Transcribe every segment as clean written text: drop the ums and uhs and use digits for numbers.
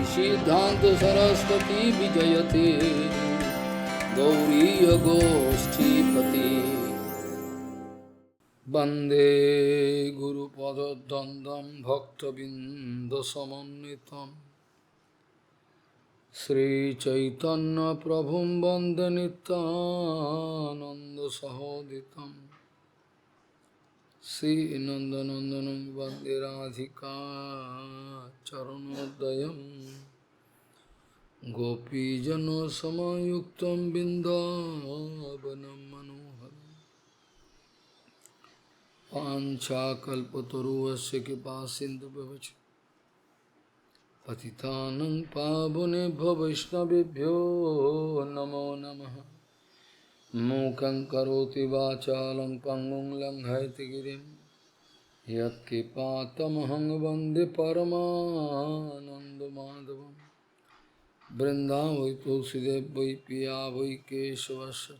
सिद्धांत सरस्वती विजयते गौरी गोष्ठीपति वंदे गुरुपद्वंद्वं भक्तबिंदसमन्वितं श्रीचैतन्य प्रभुं वंदे नित्यानंद सहोदितं श्रीनंदनंदनं वंदे राधिका चरणोदयं गोपीजनसमायुक्तं बिन्दावनं मनोहरम् वाञ्छाकल्पतरुस्य कृपासिन्धुभ्यश्च पतितानं पावनेभ्यो वैष्णवेभ्यो नमो नमः। मूकं करोति वाचालं पङ्गुं लङ्घयति गिरिं यत्कृपातमहं वन्दे परमानन्दमाधवम्। वृन्दावै तुलसीदेव वै पिया वै केशवस्य च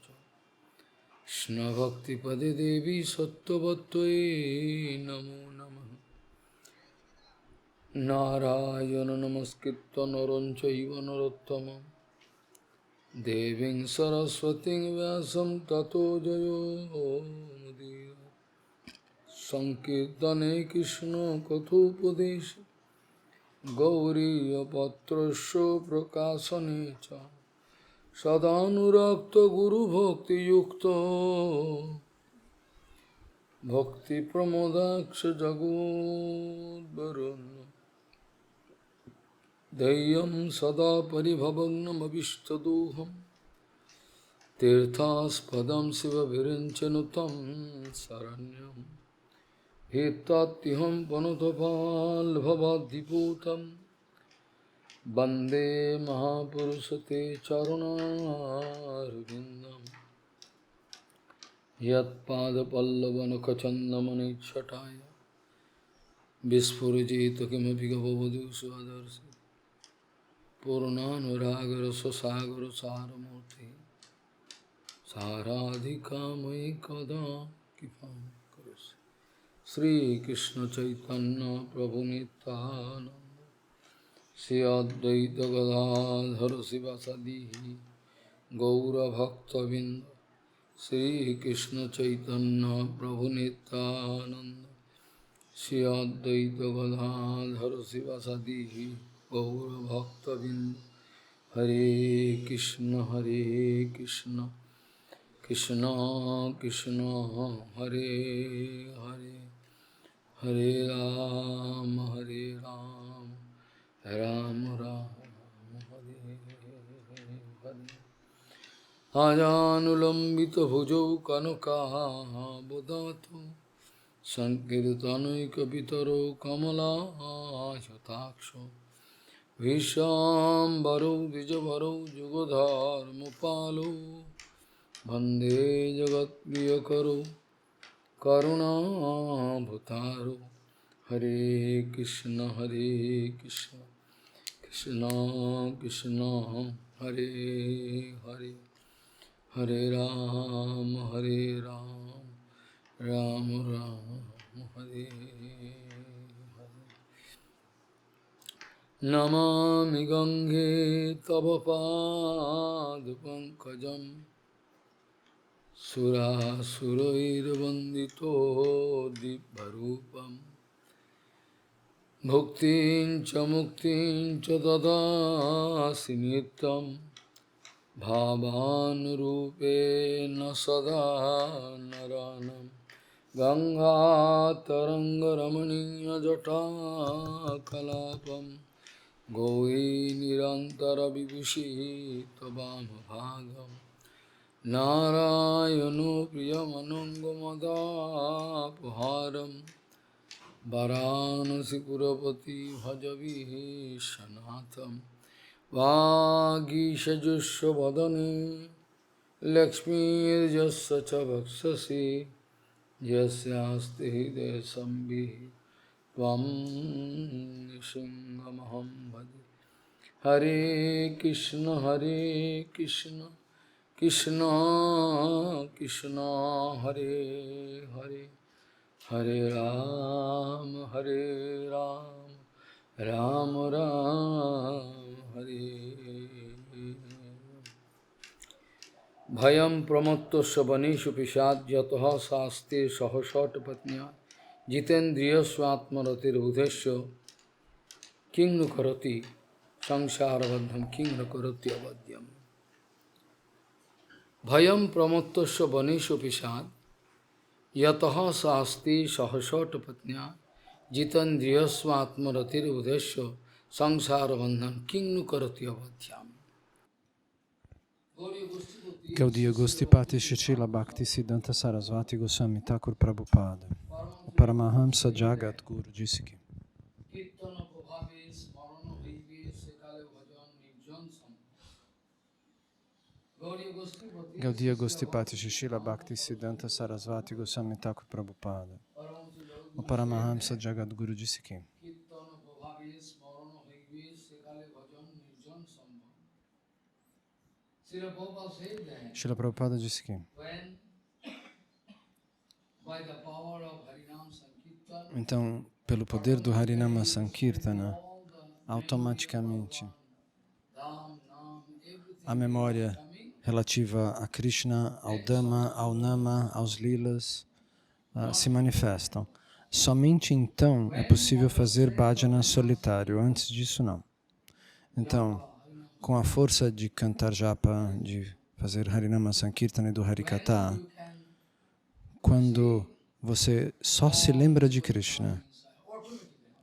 कृष्णभक्तिपदे देवी सत्त्ववत्त्वयि नमो नमः। नारायण नमस्कृत्य नरं चैव नरोत्तमं देवीं सरस्वतीं व्यासं ततो जयो मुदीरये। संकीर्तने कृष्ण कथोपदेशे गौरीयपत्रस्य प्रकाशने च सदानुरक्तो गुरुभक्तियुक्तो भक्तिप्रमोदाक्ष जगोद्वरुन् ध्येयं सदा परिभवग्नमभिष्टदोहं तीर्थास्पदं शिवविरिञ्चनुतं शरण्यं हेत्तात्यहं वनुतपाल्भवाद्दिपूतं वन्दे महापुरुषं ते चरणारविन्दम्। यत्पादपल्लवनखचन्दमनिच्छटाय विस्फुरिजित किमपि गभवधू स्वदर्शि पूर्णानुरागरससागरसारमूर्ति साराधिकामयि कदा कृपां करोसि। श्रीकृष्ण चैतन्य प्रभु नित्यानन्द श्री अद्वैत गदाधर शिवासादि गौरभक्तबिंद श्रीकृष्ण चैतन्य प्रभु नित्यानंद श्री अद्वैत गदाधर शिवासादि गौरभक्तबिंद। हरे कृष्ण कृष्ण कृष्ण हरे हरे हरे राम राम राम हरे हरे। आजानुलंबित भुजौ कनकाबदातु संकीर्तनैकपितरो कमलायताक्षो विश्वाम्बरौ द्विजवरौ जुगधर्मपालो वन्दे जगत्प्रियकरो करुणाभतारो। हरे कृष्ण कृष्ण कृष्ण हरे हरे हरे राम राम राम हरे हरे। नमामि गंगे तव पादपङ्कजं सुरासुरैर्वन्दितो दिव्यरूपम् भुक्तिं च मुक्तिं च ददासि नित्यं भावानुरूपेण सदा नरानं। गंगातरङ्गरमणीयजटाकलापं गौरीनिरन्तरविभूषिः त्ववामभागं। नारायणो प्रियमनङ्गमदापहारं वाराणसीपुरपति भजवीशनाथं। वागीशजुष्वदने लक्ष्मीर्यस्य च वक्षसि यस्यास्ति हृदयसंवित् त्वं नृसिंहमहं भजे। हरे कृष्ण कृष्ण कृष्ण हरे हरे हरे Ram Ram Ram Hare. Bhayam pramattasya vaneshu pishat yataha saste sahasata patnya jitendriya swatmaratir budhesya king nu karati samsarabadham king nu karati avadyam. Bhayam pramattasya vaneshu pishat yataha saste sahasata patnya jitendriya swatmaratir budhesya samsarabadham king nu karati avadyam. Gaudiya Gostipati Shishila Bhakti Siddhanta Sarasvati Goswami Thakur Prabhupada. O Paramahamsa Jagat Guru disse que Gaudiya Gostipati Shishila Bhakti Siddhanta Sarasvati Goswami Thakur Prabhupada. O Paramahamsa Jagat Guru disse que Srila Prabhupada disse que então, pelo poder do Harinama Sankirtana, automaticamente a memória relativa a Krishna, ao Dhamma, ao Nama, aos Lilas se manifestam. Somente então é possível fazer bhajana solitário, antes disso não. Então, com a força de cantar japa, de fazer Harinama Sankirtana e do Harikata, quando você só se lembra de Krishna,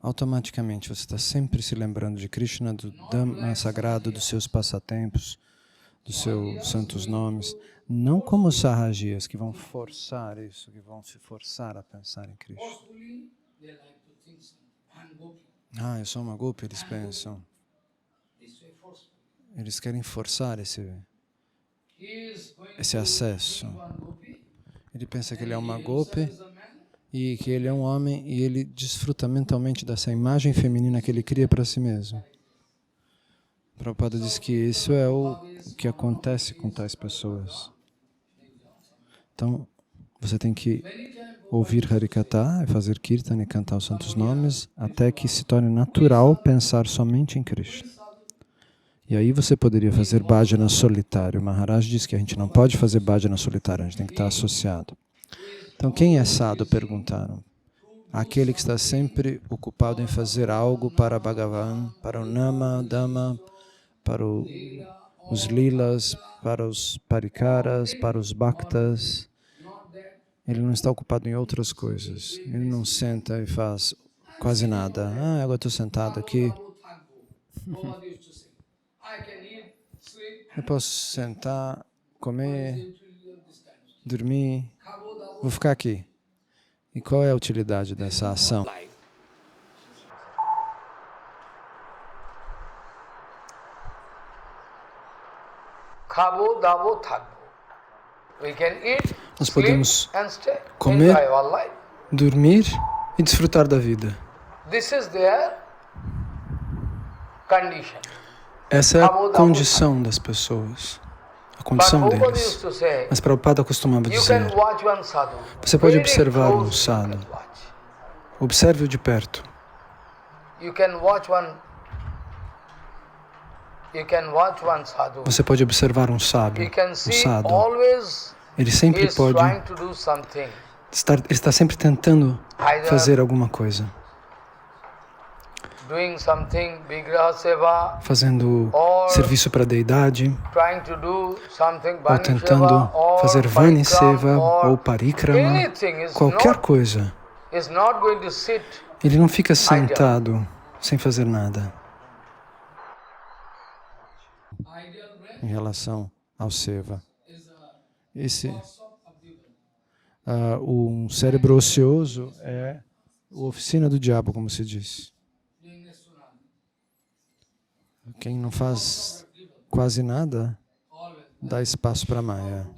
automaticamente você está sempre se lembrando de Krishna, do Dhamma sagrado, dos seus passatempos, dos seus santos nomes, não como os sarrajias que vão forçar isso, que vão se forçar a pensar em Krishna. Ah, eu sou uma gopi, eles pensam. Eles querem forçar esse acesso. Ele pensa que ele é uma gopi e que ele é um homem e ele desfruta mentalmente dessa imagem feminina que ele cria para si mesmo. Prabhupada diz que isso é o que acontece com tais pessoas. Então, você tem que ouvir Harikata, fazer Kirtan e cantar os santos nomes, até que se torne natural pensar somente em Krishna. E aí você poderia fazer bhajana solitário. Maharaj diz que a gente não pode fazer bhajana solitário, a gente tem que estar associado. Então, quem é sadhu? Perguntaram. Aquele que está sempre ocupado em fazer algo para Bhagavan, para o Nama, Dhamma, para os Lilas, para os Parikaras, para os Bhaktas. Ele não está ocupado em outras coisas. Ele não senta e faz quase nada. Ah, agora estou sentado aqui. Eu posso sentar, comer, dormir, vou ficar aqui. E qual é a utilidade dessa ação? Nós podemos comer, dormir e desfrutar da vida. Essa é a condição das pessoas, a condição deles. Mas Prabhupada costumava dizer, você pode observar um sadhu, observe-o de perto. Você pode observar um sábio, ele sempre pode está sempre tentando fazer alguma coisa. Fazendo serviço para a deidade, ou tentando fazer Vani Seva ou Parikrama, qualquer coisa. Ele não fica sentado sem fazer nada. Em relação ao Seva. Um cérebro ocioso é a oficina do diabo, como se diz. Quem não faz quase nada, dá espaço para Maya.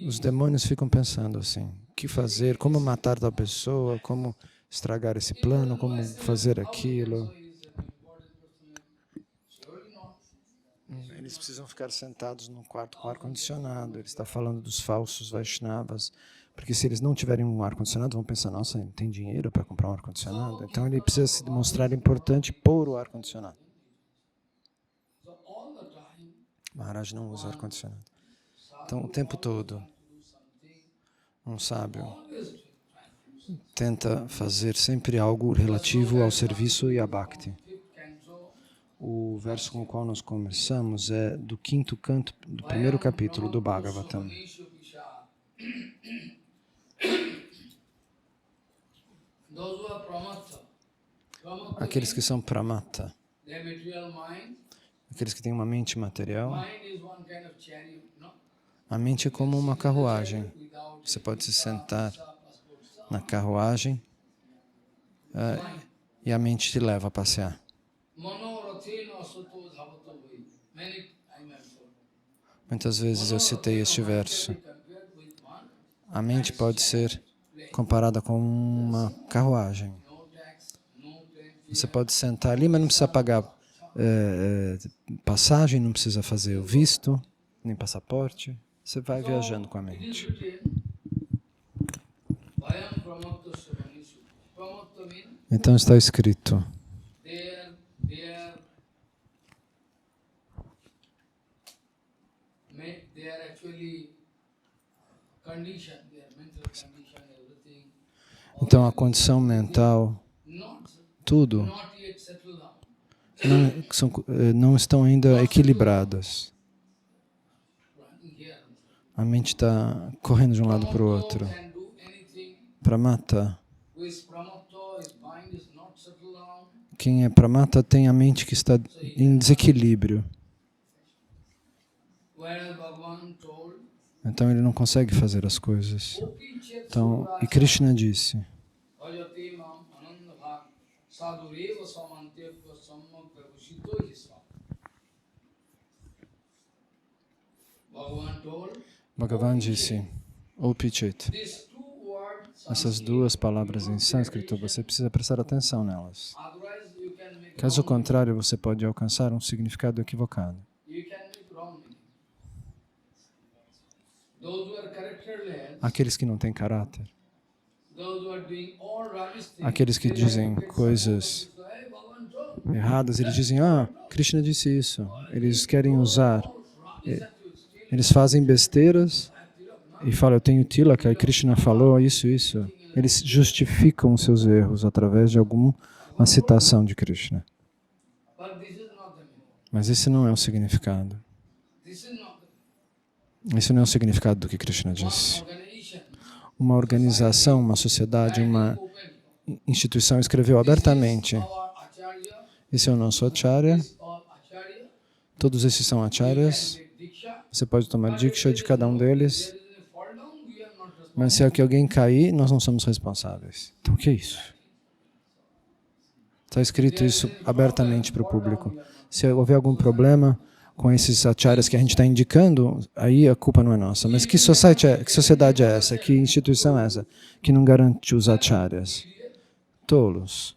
Os demônios ficam pensando assim, o que fazer, como matar tal pessoa, como estragar esse plano, como fazer aquilo. Eles precisam ficar sentados num quarto com ar-condicionado. Ele está falando dos falsos Vaishnavas. Porque se eles não tiverem um ar-condicionado, vão pensar, nossa, ele tem dinheiro para comprar um ar-condicionado? Então ele precisa se demonstrar importante por o ar-condicionado. Maharaj não usa ar-condicionado. Então, o tempo todo, um sábio tenta fazer sempre algo relativo ao serviço e à bhakti. O verso com o qual nós começamos é do 5º canto do 1º capítulo do Bhagavatam. Aqueles que são pramata, aqueles que têm uma mente material, a mente é como uma carruagem. Você pode se sentar na carruagem e a mente te leva a passear. Muitas vezes eu citei este verso. A mente pode ser comparada com uma carruagem. Você pode sentar ali, mas não precisa pagar passagem, não precisa fazer o visto, nem passaporte. Você vai viajando com a mente. Então está escrito. Então a condição mental, tudo, não estão ainda equilibradas. A mente está correndo de um lado para o outro. Pramata. Quem é pramata tem a mente que está em desequilíbrio. Então ele não consegue fazer as coisas. Então, e Krishna disse, Bhagavan disse, O Pichit, essas duas palavras em sânscrito, você precisa prestar atenção nelas. Caso contrário, você pode alcançar um significado equivocado. Aqueles que não têm caráter, aqueles que dizem coisas erradas, eles dizem, Krishna disse isso. Eles querem usar, eles fazem besteiras e falam, eu tenho tilaka, e Krishna falou isso. Eles justificam seus erros através de alguma citação de Krishna. Mas esse não é o significado. Esse não é o significado do que Krishna disse. Uma organização, uma sociedade, uma instituição escreveu abertamente, esse é o nosso acharya, todos esses são acharyas, você pode tomar diksha de cada um deles, mas se alguém cair, nós não somos responsáveis. Então o que é isso? Está escrito isso abertamente para o público. Se houver algum problema com esses acharyas que a gente está indicando, aí a culpa não é nossa. Mas que sociedade é essa? Que instituição é essa? Que não garante os acharyas? Tolos.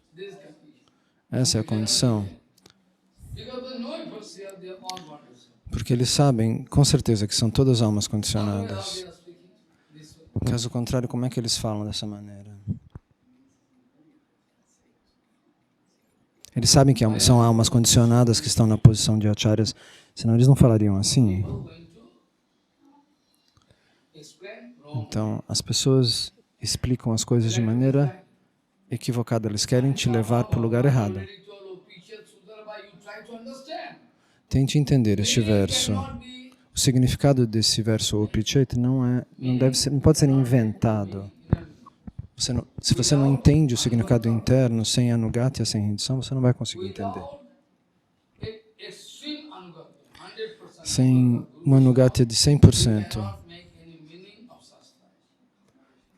Essa é a condição. Porque eles sabem, com certeza, que são todas almas condicionadas. Caso contrário, como é que eles falam dessa maneira? Eles sabem que são almas condicionadas que estão na posição de acharyas, senão eles não falariam assim. Então, as pessoas explicam as coisas de maneira equivocada. Eles querem te levar para o lugar errado. Tente entender este verso. O significado desse verso, O Pichit, não pode ser inventado. Se você não entende o significado interno, sem anugatya, sem rendição, você não vai conseguir entender. Sem uma anugatya de 100%,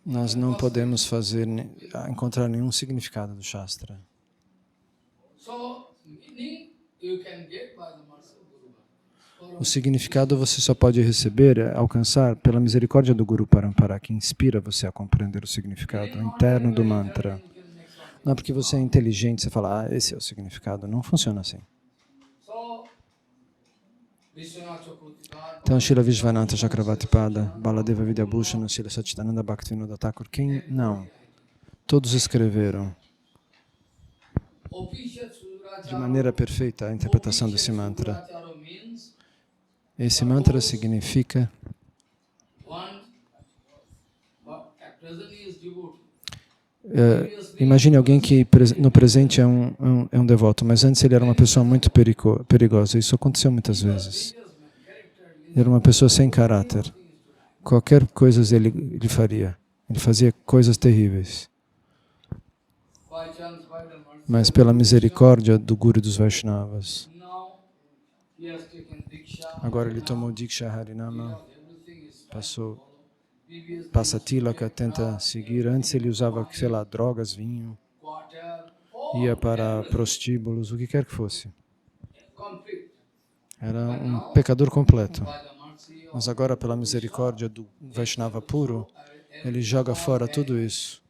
nós não podemos encontrar nenhum significado do Shastra. O significado você só pode receber, alcançar pela misericórdia do Guru Parampara, que inspira você a compreender o significado interno do mantra. Não é porque você é inteligente, você fala, esse é o significado. Não funciona assim. Então, Srila Vishwanatha Chakravarti Pada, Baladeva Vidyabhushana, Srila Satchidananda Bhaktivinoda Thakur, quem não? Todos escreveram de maneira perfeita a interpretação desse mantra. Esse mantra significa imagine alguém que no presente é um devoto, mas antes ele era uma pessoa muito perigosa. Isso aconteceu muitas vezes. Ele era uma pessoa sem caráter. Qualquer coisa ele faria. Ele fazia coisas terríveis. Mas pela misericórdia do Guru dos Vaishnavas, agora ele tomou Diksha Harinama, passa tilaka, tenta seguir. Antes ele usava, sei lá, drogas, vinho, ia para prostíbulos, o que quer que fosse. Era um pecador completo. Mas agora, pela misericórdia do Vaishnava puro, ele joga fora tudo isso.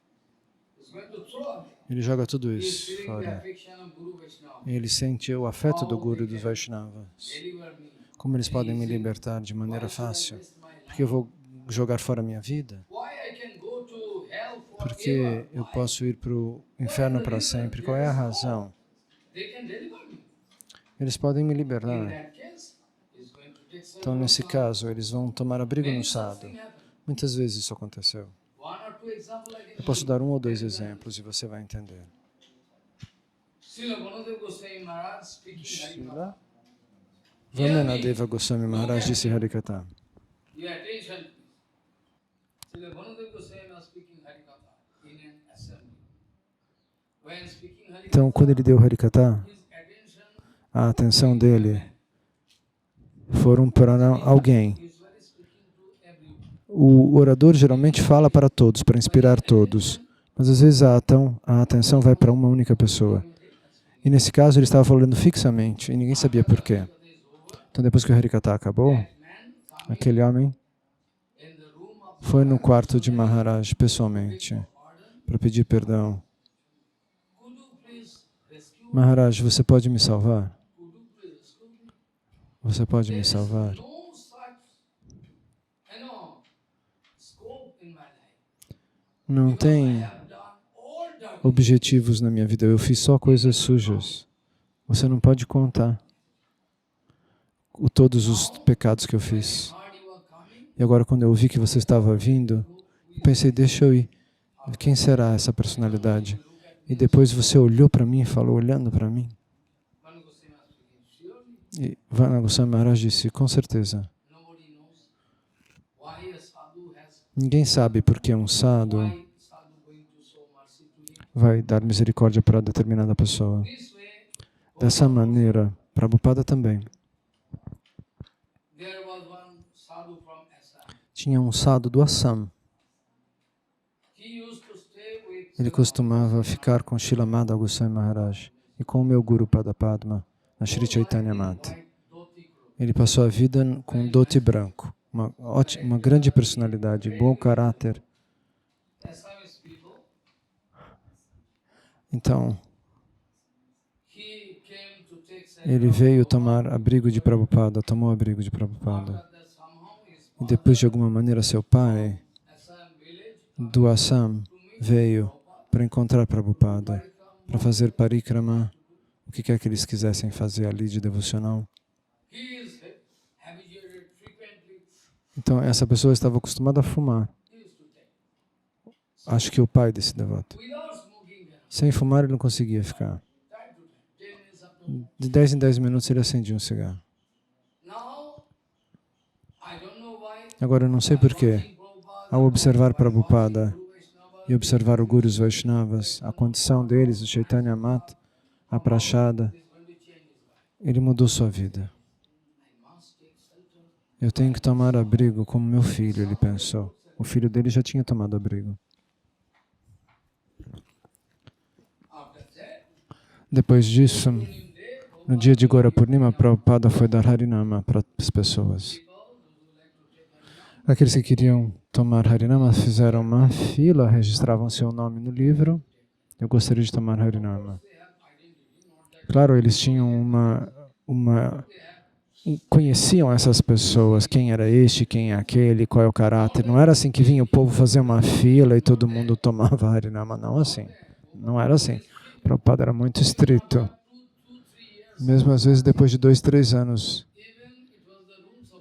Ele joga tudo isso fora. E ele sente o afeto do Guru e dos Vaishnavas. Como eles podem me libertar de maneira fácil? Porque eu vou jogar fora a minha vida? Porque eu posso ir para o inferno para sempre? Qual é a razão? Eles podem me libertar. Então, nesse caso, eles vão tomar abrigo no sadhu. Muitas vezes isso aconteceu. Eu posso dar 1 ou 2 exemplos e você vai entender. Srila Vamanadeva Goswami Maharaj disse Harikatha. Então, quando ele deu Harikatha, a atenção dele foram para alguém. O orador geralmente fala para todos, para inspirar todos, mas às vezes a atenção vai para uma única pessoa. E nesse caso ele estava falando fixamente e ninguém sabia por quê. Então depois que o Harikatha acabou, aquele homem foi no quarto de Maharaj pessoalmente para pedir perdão. Maharaj, você pode me salvar? Você pode me salvar? Não tem objetivos na minha vida, eu fiz só coisas sujas. Você não pode contar todos os pecados que eu fiz. E agora, quando eu ouvi que você estava vindo, eu pensei, deixa eu ir. Quem será essa personalidade? E depois você olhou para mim e falou, olhando para mim. E Vana Goswami Maharaj disse, com certeza. Ninguém sabe por que um sadhu vai dar misericórdia para determinada pessoa. Dessa maneira, Prabhupada também. Tinha um sadhu do Assam. Ele costumava ficar com Srila Madhava Goswami Maharaj e com o meu Guru Padapadma, na Sri Chaitanya Mata. Ele passou a vida com um dhoti branco, uma grande personalidade, bom caráter. Então, ele veio tomar abrigo de Prabhupada, tomou abrigo de Prabhupada. E depois, de alguma maneira, seu pai, do Assam, veio para encontrar Prabhupada, para fazer parikrama, o que quer que eles quisessem fazer ali de devocional. Então, essa pessoa estava acostumada a fumar. Acho que o pai desse devoto. Sem fumar, ele não conseguia ficar. De 10 em 10 minutos, ele acendia um cigarro. Agora, eu não sei porquê, ao observar Prabhupada e observar o Guru Vaishnavas, a condição deles, o Chaitanya Mata, a Prashada, ele mudou sua vida. Eu tenho que tomar abrigo como meu filho, ele pensou. O filho dele já tinha tomado abrigo. Depois disso, no dia de Gora Purnima, Prabhupada foi dar Harinama para as pessoas. Aqueles que queriam tomar Harinama fizeram uma fila, registravam seu nome no livro. Eu gostaria de tomar Harinama. Claro, eles tinham uma conheciam essas pessoas, quem era este, quem é aquele, qual é o caráter. Não era assim que vinha o povo fazer uma fila e todo mundo tomava Harinama, não assim. Não era assim. Prabhupada era muito estrito. Mesmo às vezes depois de 2, 3 anos.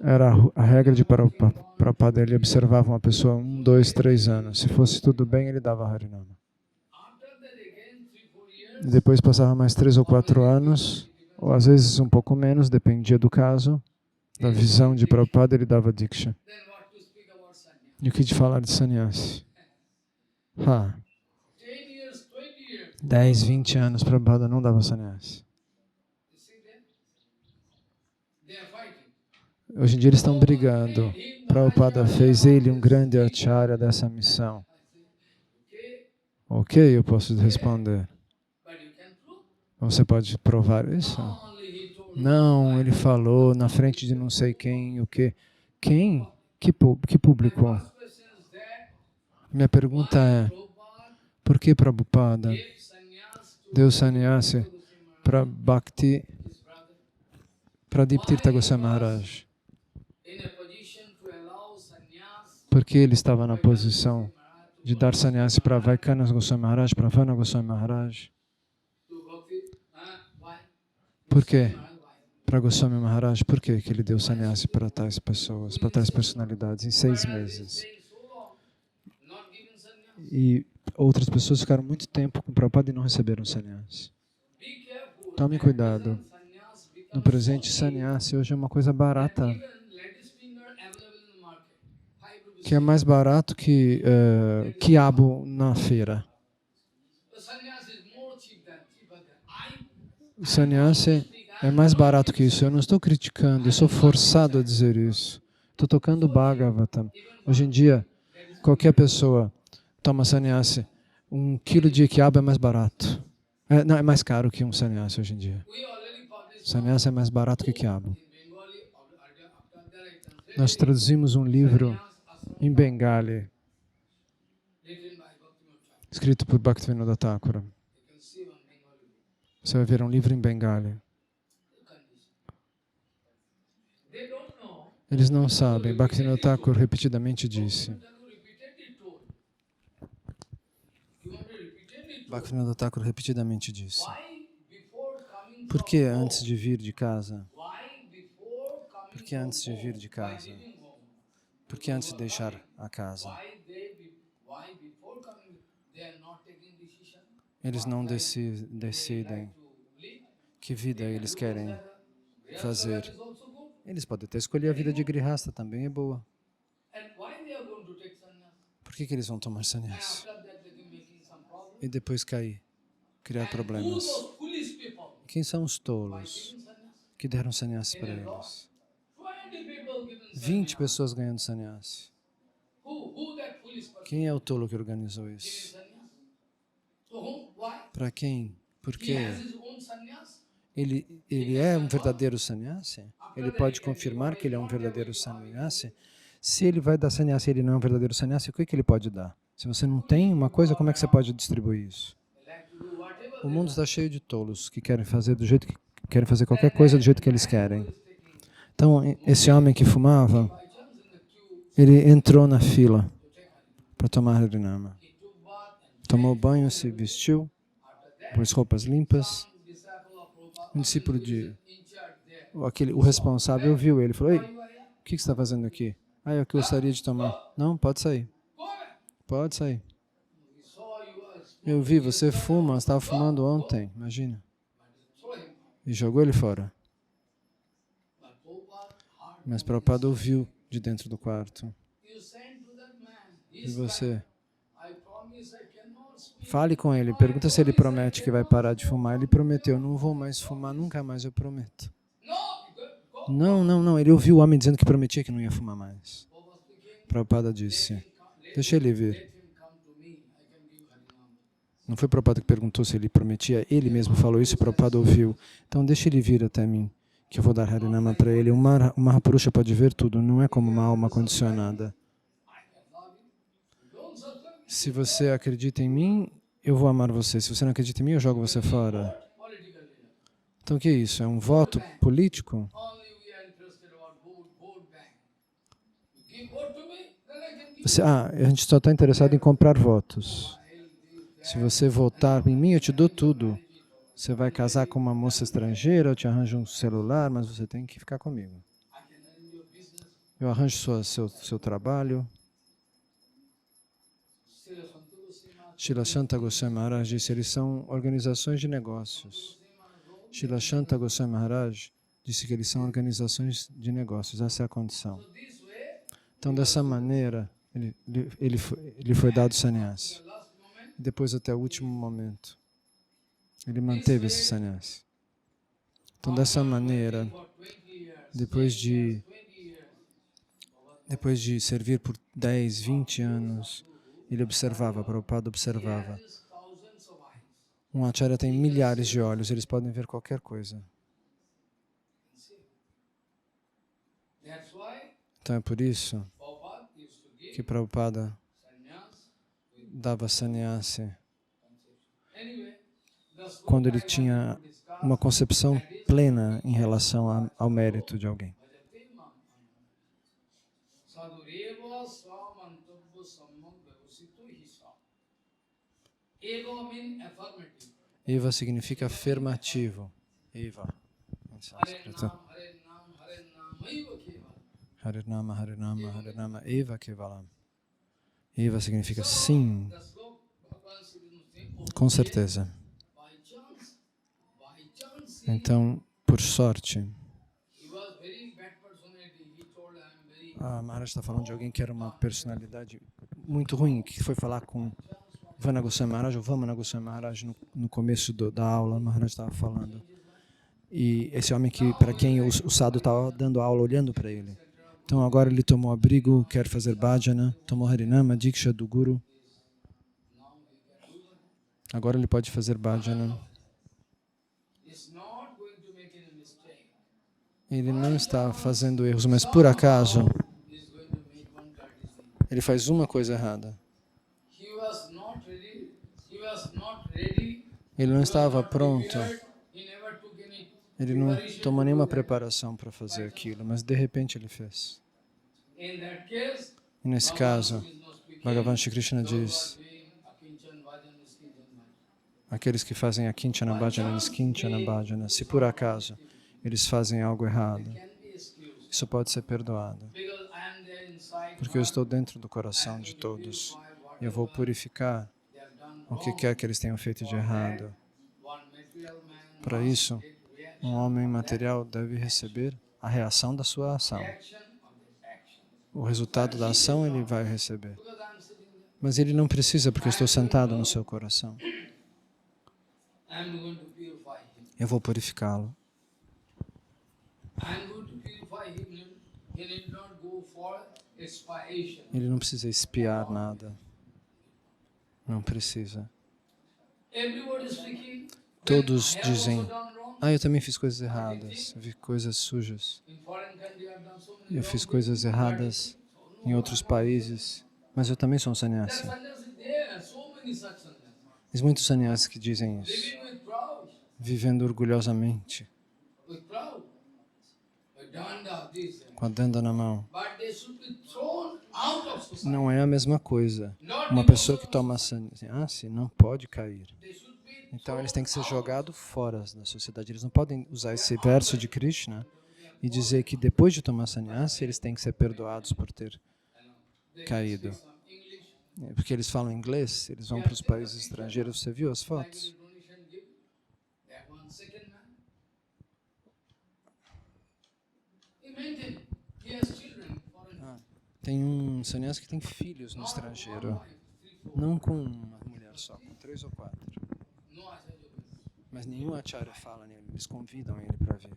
Era a regra de Prabhupada, ele observava uma pessoa 1, 2, 3 anos. Se fosse tudo bem, ele dava Harinama. E depois passava mais 3 ou 4 anos, ou às vezes um pouco menos, dependia do caso, da visão de Prabhupada, ele dava Diksha. E o que de falar de sannyasi? 10, 20 anos, Prabhupada não dava sannyasi. Hoje em dia eles estão brigando. Prabhupada fez ele um grande acharya dessa missão. Ok, eu posso responder. Você pode provar isso? Não, ele falou na frente de não sei quem, o quê. Quem? Que público? Minha pergunta é, por que Prabhupada deu sannyasi para Bhakti Pradip Tirtha Goswami Maharaj? Porque ele estava na posição de dar sannyasi para Vaikana Goswami Maharaj, para Vana Goswami Maharaj. Por quê? Para Goswami Maharaj, por quê que ele deu sannyasi para tais pessoas, para tais personalidades, em 6 meses? E outras pessoas ficaram muito tempo com Prabhupada e não receberam sannyasi. Tome cuidado. No presente, sannyasi hoje é uma coisa barata, que é mais barato que quiabo na feira. O sannyasi é mais barato que isso. Eu não estou criticando, eu sou forçado a dizer isso. Estou tocando Bhagavatam. Hoje em dia, qualquer pessoa toma sannyasi. 1 quilo de quiabo é mais barato. Não, é mais caro que um sannyasi hoje em dia. Sannyasi é mais barato que quiabo. Nós traduzimos um livro em Bengali, escrito por Bhaktivinoda Thakura. Você vai ver um livro em Bengali. Eles não sabem. Bhaktivinoda Thakura repetidamente disse. Bhaktivinoda Thakura repetidamente disse. Por que antes de vir de casa? Por que antes de vir de casa? Por que antes de deixar a casa? Eles não decidem que vida eles querem fazer. Eles podem até escolher a vida de grihasta, também é boa. Por que eles vão tomar sannyasi? E depois cair, criar problemas. Quem são os tolos que deram sannyasi para eles? 20 pessoas ganhando sannyasi. Quem é o tolo que organizou isso? Para quem? Por quê? Ele é um verdadeiro sannyasi? Ele pode confirmar que ele é um verdadeiro sannyasi? Se ele vai dar sannyasi e ele não é um verdadeiro sannyasi, o que ele pode dar? Se você não tem uma coisa, como é que você pode distribuir isso? O mundo está cheio de tolos que querem fazer querem fazer qualquer coisa do jeito que eles querem. Então, esse homem que fumava, ele entrou na fila para tomar Harinama. Tomou banho, se vestiu, pôs roupas limpas. Um discípulo o responsável viu ele e falou, ei, o que você está fazendo aqui? Eu gostaria de tomar. Não, pode sair. Pode sair. Eu vi, você fuma, você estava fumando ontem, imagina. E jogou ele fora. Mas Prabhupada ouviu de dentro do quarto. E você? Fale com ele, pergunta se ele promete que vai parar de fumar. Ele prometeu, não vou mais fumar, nunca mais, eu prometo. Não, ele ouviu o homem dizendo que prometia que não ia fumar mais. Prabhupada disse, deixa ele vir. Não foi Prabhupada que perguntou se ele prometia, ele mesmo falou isso e Prabhupada ouviu. Então deixa ele vir até mim, que eu vou dar Harinama para ele. O Mahapurusha pode ver tudo, não é como uma alma condicionada. Se você acredita em mim, eu vou amar você. Se você não acredita em mim, eu jogo você fora. Então o que é isso? É um voto político? A gente só está interessado em comprar votos. Se você votar em mim, eu te dou tudo. Você vai casar com uma moça estrangeira, eu te arranjo um celular, mas você tem que ficar comigo. Eu arranjo seu trabalho. Srila Shanta Goswami Maharaj disse, eles são organizações de negócios. Srila Shanta Goswami Maharaj disse que eles são organizações de negócios, essa é a condição. Então, dessa maneira, ele foi dado sannyasi. Depois, até o último momento, ele manteve esse sannyasi. Então, dessa maneira, depois de servir por 10, 20 anos, ele observava, Prabhupada observava. Um acharya tem milhares de olhos, eles podem ver qualquer coisa. Então é por isso que Prabhupada dava sannyasi quando ele tinha uma concepção plena em relação ao mérito de alguém. Eva significa afirmativo. Eva, em sânscrito. Harinama, Harinama, Harinama, Eva Kevalam. Eva significa sim, com certeza. Então, por sorte, a Maharaj está falando de alguém que era uma personalidade muito ruim, que foi falar com Vana Goswami Maharaj, ou Vamana Goswami Maharaj, no começo da aula, o Maharaj estava falando. E esse homem para quem o sadhu estava dando aula, olhando para ele. Então agora ele tomou abrigo, quer fazer bhajana, tomou Harinama, Diksha do Guru. Agora ele pode fazer bhajana. Ele não está fazendo erros, mas por acaso ele faz uma coisa errada. Ele não estava pronto. Ele não tomou nenhuma preparação para fazer aquilo, mas de repente ele fez. E nesse caso, Bhagavan Shri Krishna diz, aqueles que fazem Akinchana Bhajana, Niskinchana Bhajana, se por acaso eles fazem algo errado, isso pode ser perdoado. Porque eu estou dentro do coração de todos. Eu vou purificar o que quer que eles tenham feito de errado. Para isso, um homem material deve receber a reação da sua ação. O resultado da ação ele vai receber. Mas ele não precisa, porque eu estou sentado no seu coração. Eu vou purificá-lo. Ele não precisa espiar nada. Não precisa. Todos dizem, eu também fiz coisas erradas, eu vi coisas sujas. Eu fiz coisas erradas em outros países, mas eu também sou um sannyasi. Existem muitos sannyasis que dizem isso, vivendo orgulhosamente, com a danda na mão. Não é a mesma coisa. Uma pessoa que toma sannyasi não pode cair. Então eles têm que ser jogados fora da sociedade. Eles não podem usar esse verso de Krishna e dizer que depois de tomar sannyasi eles têm que ser perdoados por ter caído. Porque eles falam inglês, eles vão para os países estrangeiros. Você viu as fotos? Tem um sannyasi que tem filhos no estrangeiro. Não com uma mulher só, com 3 ou 4. Mas nenhum acharya fala nele, eles convidam ele para vir.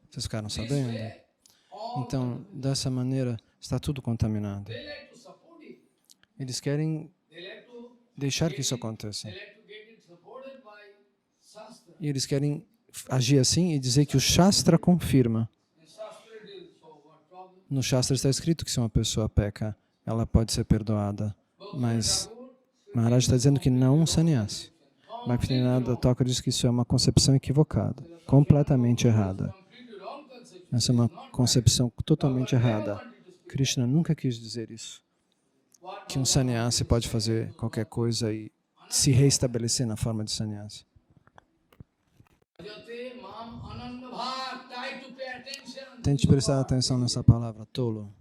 Vocês ficaram sabendo? Então, dessa maneira, está tudo contaminado. Eles querem deixar que isso aconteça. E eles querem agir assim e dizer que o Shastra confirma. No Shastra está escrito que se uma pessoa peca, ela pode ser perdoada. Mas Maharaj está dizendo que não um sannyasi. Bhaktivinoda Thakur diz que isso é uma concepção equivocada, completamente errada. Essa é uma concepção totalmente errada. Krishna nunca quis dizer isso, que um sannyasi pode fazer qualquer coisa e se reestabelecer na forma de sannyasi. Tente prestar atenção nessa palavra, tolo.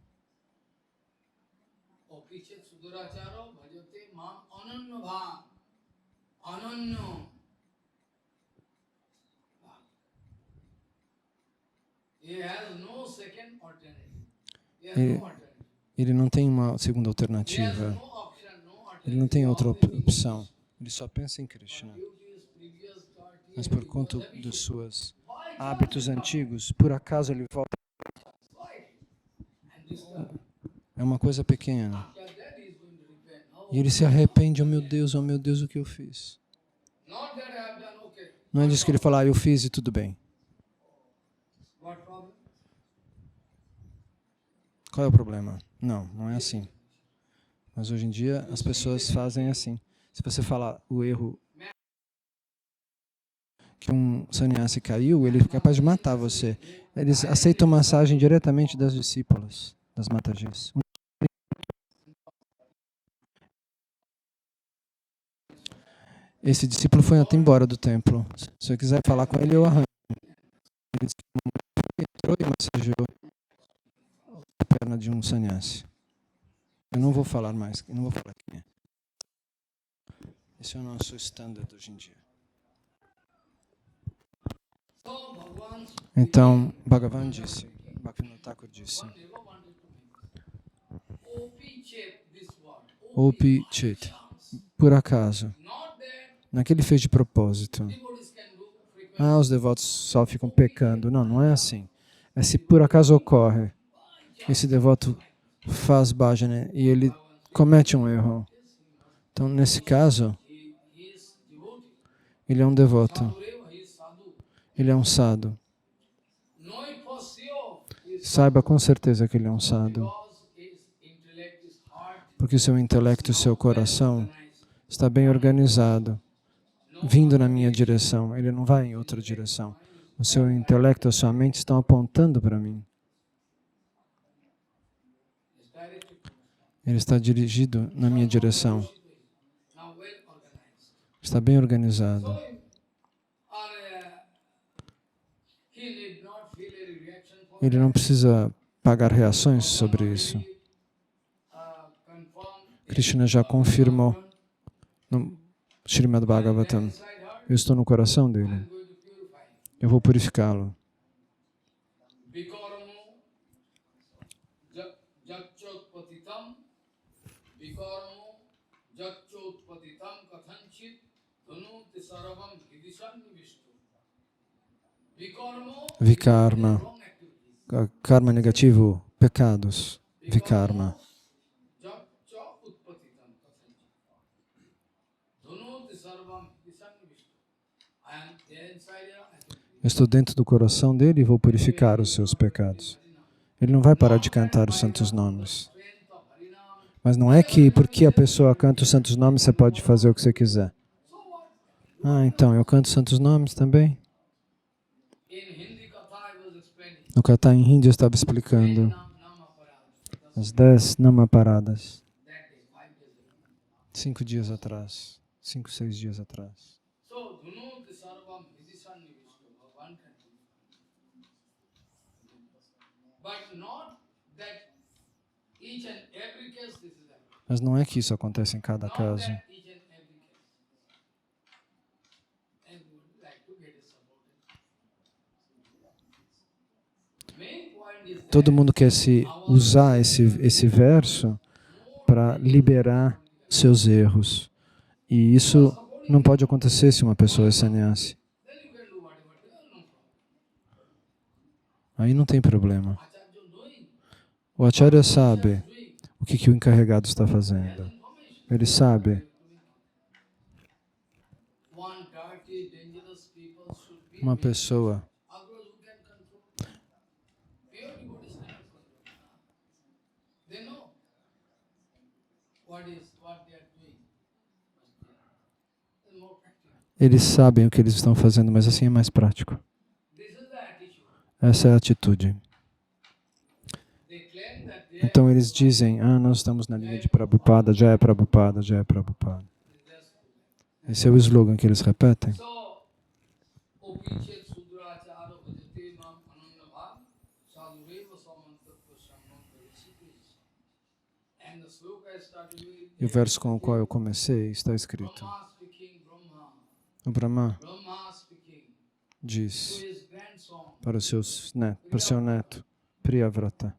Ele não tem uma segunda alternativa. Ele não tem outra opção. Ele só pensa em Krishna. Mas por conta dos seus hábitos antigos, por acaso ele volta. É uma coisa pequena. E ele se arrepende, oh meu Deus, o que eu fiz? Não é disso que ele fala, eu fiz e tudo bem. Qual é o problema? Não, não é assim. Mas hoje em dia as pessoas fazem assim. Se você falar o erro que um sannyasi caiu, ele é capaz de matar você. Eles aceitam massagem diretamente das discípulas, das matajis. Esse discípulo foi até embora do templo. Se eu quiser falar com ele, eu arranjo. Ele entrou e massageou a perna de um sannyasi. Eu não vou falar mais, eu não vou falar quem é. Esse é o nosso standard hoje em dia. Então, Bhagavan disse, Bhaktivinoda Thakur disse, Opi Chet, por acaso, não é que ele fez de propósito. Os devotos só ficam pecando. Não, não é assim. É se por acaso ocorre, esse devoto faz bhajana e ele comete um erro. Então, nesse caso, ele é um devoto. Ele é um sadhu. Saiba com certeza que ele é um sadhu. Porque seu intelecto e seu coração está bem organizado, vindo na minha direção. Ele não vai em outra direção. O seu intelecto e a sua mente estão apontando para mim. Ele está dirigido na minha direção. Está bem organizado. Ele não precisa pagar reações sobre isso. Krishna já confirmou no Srimad Bhagavatam. Eu estou no coração dele. Eu vou purificá-lo. Vikarma. Karma negativo, pecados. Vikarma. Eu estou dentro do coração dele e vou purificar os seus pecados. Ele não vai parar de cantar os santos nomes. Mas não é que porque a pessoa canta os santos nomes, você pode fazer o que você quiser. Então, eu canto santos nomes também? No Katha em Hindi eu estava explicando as 10 namaparadas. 5 dias atrás. 5, 6 dias atrás. Mas não é que isso acontece em cada caso. Todo mundo quer usar esse verso para liberar seus erros. E isso não pode acontecer se uma pessoa é sannyasi. Aí não tem problema. O Acharya sabe o que o encarregado está fazendo. Ele sabe. Uma pessoa eles sabem o que eles estão fazendo, mas assim é mais prático. Essa é a atitude. Então eles dizem, nós estamos na linha de Prabhupada, Jaya Prabhupada, Jaya Prabhupada. Esse é o slogan que eles repetem. E o verso com o qual eu comecei está escrito. O Brahma diz para o seu neto, Priyavrata.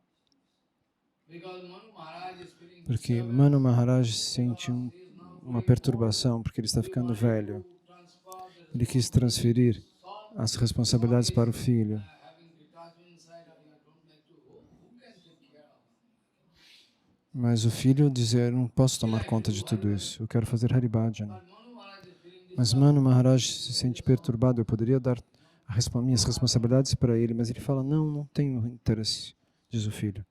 Porque Manu Maharaj sente uma perturbação, porque ele está ficando velho. Ele quis transferir as responsabilidades para o filho. Mas o filho dizer, eu não posso tomar conta de tudo isso, eu quero fazer Haribhajana. Mas Manu Maharaj se sente perturbado, eu poderia dar minhas responsabilidades para ele, mas ele fala, não tenho interesse, diz o filho.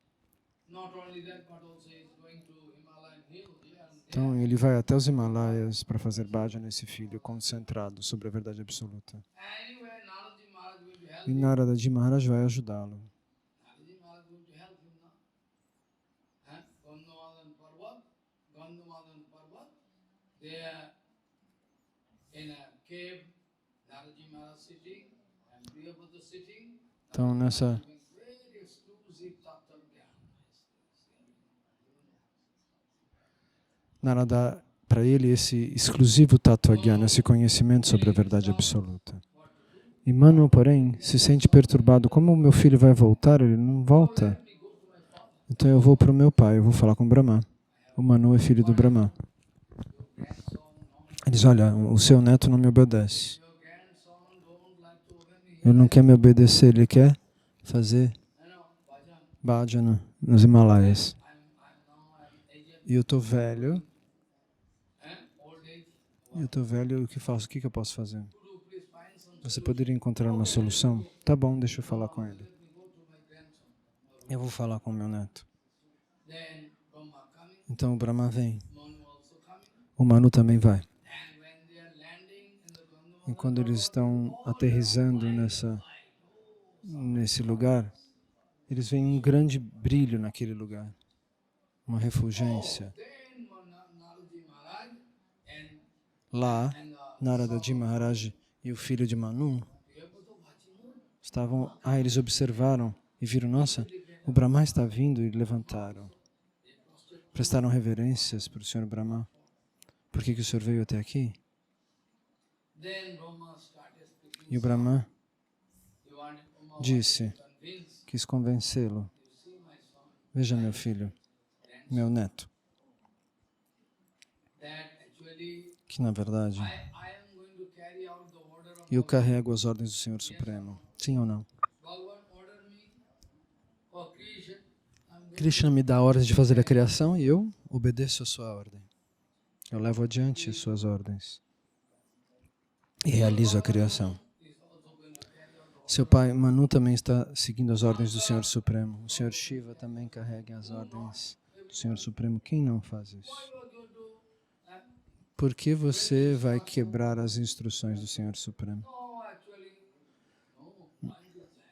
Então ele vai até os Himalaias para fazer bhajan nesse filho concentrado sobre a verdade absoluta. E Naradaji Maharaj vai ajudá-lo. Então nessa Narada, para ele, esse exclusivo Tattva Gyana, esse conhecimento sobre a verdade absoluta. E Manu, porém, se sente perturbado. Como o meu filho vai voltar? Ele não volta. Então eu vou para o meu pai, eu vou falar com o Brahma. O Manu é filho do Brahma. Ele diz, olha, o seu neto não me obedece. Ele não quer me obedecer, ele quer fazer bhajana nos Himalaias. E eu estou velho. O que faço? O que eu posso fazer? Você poderia encontrar uma solução? Tá bom, deixa eu falar com ele. Eu vou falar com o meu neto. Então o Brahma vem. O Manu também vai. E quando eles estão aterrissando nesse lugar, eles veem um grande brilho naquele lugar. Uma refulgência. Lá, Naradaji Maharaj e o filho de Manu estavam, eles observaram e viram, nossa, o Brahma está vindo, e levantaram. Prestaram reverências para o Senhor Brahma. Por que o Senhor veio até aqui? E o Brahma disse, quis convencê-lo. Veja, meu filho, meu neto, que na verdade eu carrego as ordens do Senhor Supremo. Sim ou não? Krishna me dá ordens de fazer a criação e eu obedeço a sua ordem. Eu levo adiante as suas ordens e realizo a criação. Seu pai Manu também está seguindo as ordens do Senhor Supremo. O Senhor Shiva também carrega as ordens do Senhor Supremo. Quem não faz isso? Por que você vai quebrar as instruções do Senhor Supremo?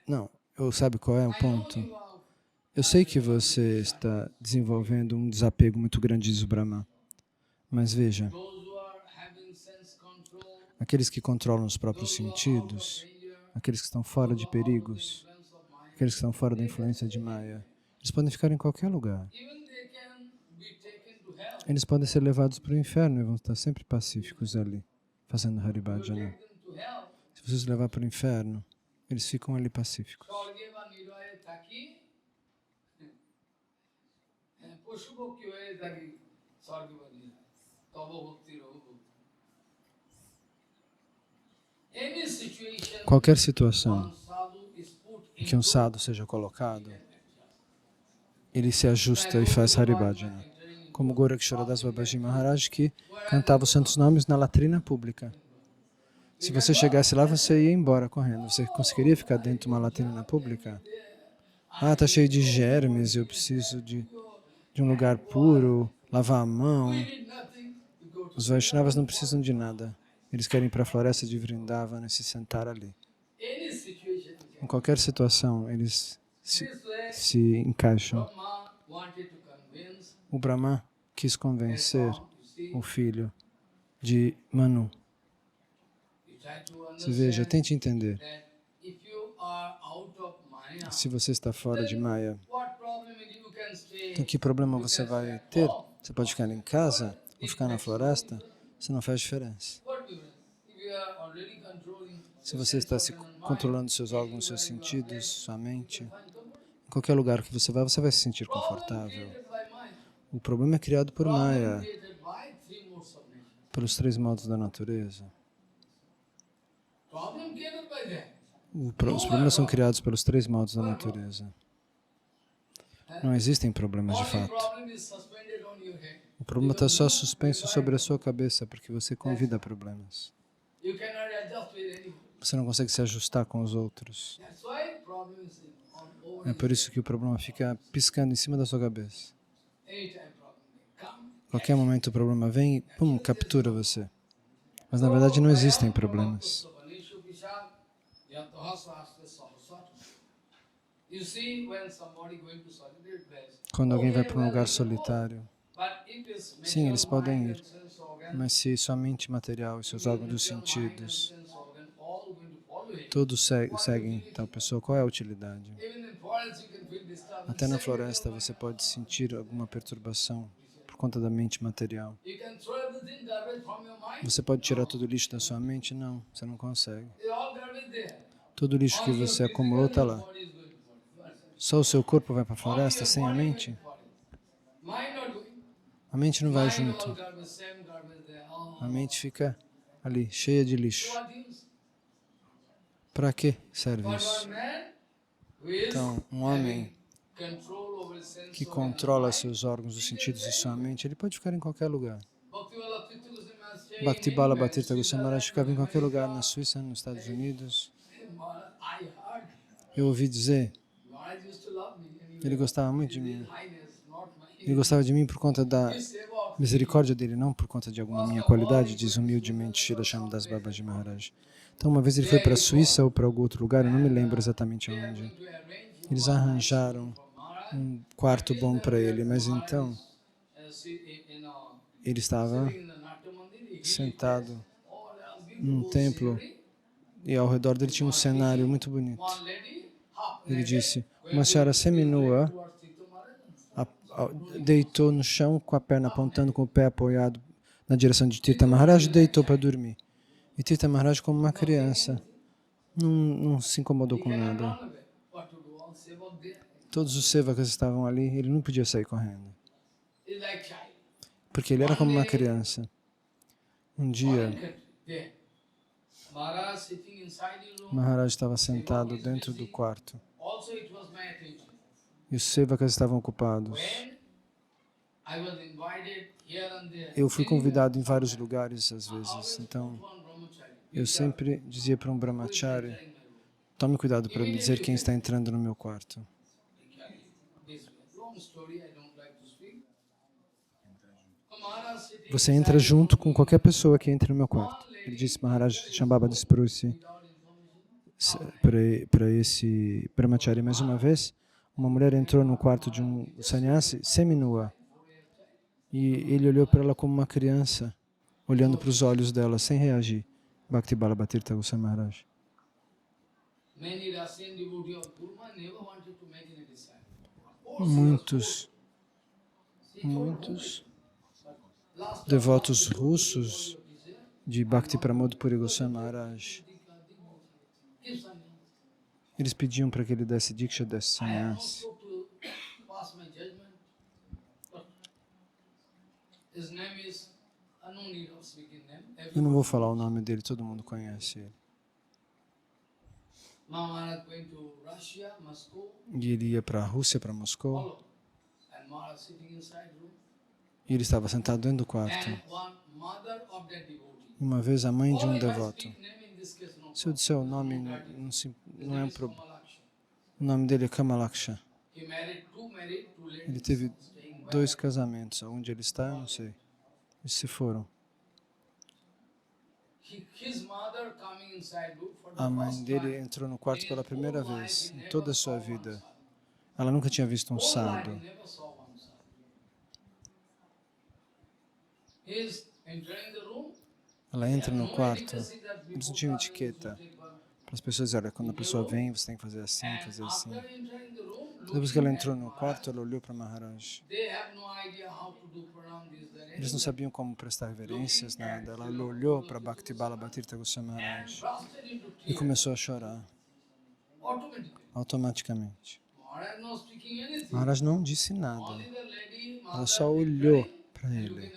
Não, sabe qual é o ponto? Eu sei que você está desenvolvendo um desapego muito grande, diz o Brahma. Mas veja, aqueles que controlam os próprios sentidos, aqueles que estão fora de perigos, aqueles que estão fora da influência de Maya, eles podem ficar em qualquer lugar. Eles podem ser levados para o inferno e vão estar sempre pacíficos ali, fazendo Haribhajana. Se você os levar para o inferno, eles ficam ali pacíficos. Qualquer situação em que um sadhu seja colocado, ele se ajusta e faz Haribhajana. Como Goraksharadas Babaji Maharaj, que cantava os santos nomes na latrina pública. Se você chegasse lá, você ia embora correndo. Você conseguiria ficar dentro de uma latrina pública? Está cheio de germes, eu preciso de um lugar puro, lavar a mão. Os Vaishnavas não precisam de nada. Eles querem ir para a floresta de Vrindavana e se sentar ali. Em qualquer situação, eles se encaixam. O Brahma quis convencer o filho de Manu. Você veja, tente entender. Se você está fora de Maya, então que problema você vai ter? Você pode ficar em casa ou ficar na floresta? Isso não faz diferença. Se você está se controlando seus órgãos, seus sentidos, sua mente, em qualquer lugar que você vai se sentir confortável. O problema é criado por Maya, pelos 3 modos da natureza. Os problemas são criados pelos 3 modos da natureza. Não existem problemas de fato. O problema está só suspenso sobre a sua cabeça, porque você convida problemas. Você não consegue se ajustar com os outros. É por isso que o problema fica piscando em cima da sua cabeça. Qualquer momento o problema vem e, pum, captura você. Mas na verdade não existem problemas. Quando alguém vai para um lugar solitário, sim, eles podem ir, mas se sua mente material e seus órgãos dos sentidos, todos seguem tal pessoa, qual é a utilidade? Até na floresta você pode sentir alguma perturbação por conta da mente material. Você pode tirar todo o lixo da sua mente? Não, você não consegue. Todo o lixo que você acumulou está lá. Só o seu corpo vai para a floresta sem a mente? A mente não vai junto. A mente fica ali, cheia de lixo. Para que serve isso? Então, um homem que controla seus órgãos dos sentidos e sua mente, ele pode ficar em qualquer lugar. Bhakti Bala Bhattirtha Goswami Maharaj ficava em qualquer lugar, na Suíça, nos Estados Unidos. Eu ouvi dizer, ele gostava muito de mim. Ele gostava de mim por conta da misericórdia dele, não por conta de alguma minha qualidade, diz humildemente Srila Shyamas Babaji Maharaj. Então, uma vez ele foi para a Suíça ou para algum outro lugar, eu não me lembro exatamente onde. Eles arranjaram um quarto bom para ele, mas então ele estava sentado num templo e ao redor dele tinha um cenário muito bonito. Ele disse, uma senhora seminua deitou no chão com a perna apontando, com o pé apoiado na direção de Tirtha Maharaj e deitou para dormir. E Tirtha Maharaj, como uma criança, não se incomodou com nada. Todos os sevakas estavam ali, ele não podia sair correndo. Porque ele era como uma criança. Um dia, Maharaj estava sentado dentro do quarto. E os sevakas estavam ocupados. Eu fui convidado em vários lugares, às vezes. Então, eu sempre dizia para um brahmachari, tome cuidado para me dizer quem está entrando no meu quarto. Você entra junto com qualquer pessoa que entre no meu quarto. Ele disse, Maharaj Shambhava disse para esse brahmachari mais uma vez. Uma mulher entrou no quarto de um sannyasi seminua e ele olhou para ela como uma criança, olhando para os olhos dela sem reagir. Bhakti Bala Bhattirtha Goswami Maharaj. Muitos devotos russos de Bhakti Pramod Puri Goswami Maharaj, eles pediam para que ele desse Diksha, desse sannyasi. Eu não vou falar o nome dele, todo mundo conhece ele. E ele ia para a Rússia, para Moscou. E ele estava sentado dentro do quarto. Uma vez a mãe de um devoto. Se eu disser o nome, não é um problema. O nome dele é Kamalaksha. Ele teve 2 casamentos. Onde ele está, eu não sei. Eles se foram. A mãe dele entrou no quarto pela primeira vez em toda a sua vida. Ela nunca tinha visto um sadhu. Ela entra no quarto, eles não tinham etiqueta. Para as pessoas, olha, quando a pessoa vem, você tem que fazer assim, fazer assim. Depois que ela entrou no quarto, ela olhou para Maharaj. Eles não sabiam como prestar reverências, nada. Ela olhou para Bhakti Ballabha Tirtha Goswami Maharaj e começou a chorar, automaticamente. Maharaj não disse nada. Ela só olhou para ele.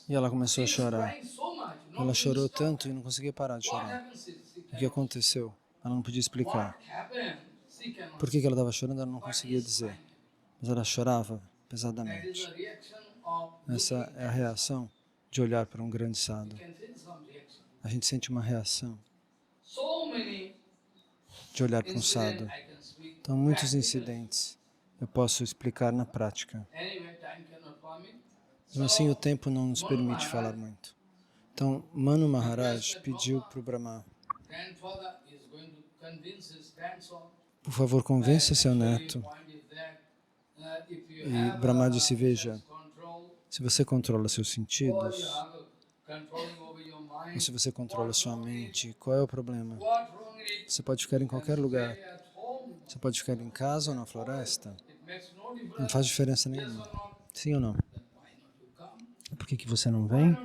E ela começou a chorar. Ela chorou tanto e não conseguia parar de chorar. O que aconteceu? Ela não podia explicar. Por que ela estava chorando, ela não conseguia dizer. Mas ela chorava pesadamente. Essa é a reação de olhar para um grande sadhu. A gente sente uma reação de olhar para um sadhu. Então, muitos incidentes eu posso explicar na prática. Mas assim, o tempo não nos permite falar muito. Então, Manu Maharaj pediu para o Brahma: por favor, convença seu neto. E Brahma disse: veja, se você controla seus sentidos, ou se você controla sua mente, qual é o problema? Você pode ficar em qualquer lugar. Você pode ficar em casa ou na floresta. Não faz diferença nenhuma. Sim ou não? Por que você não vem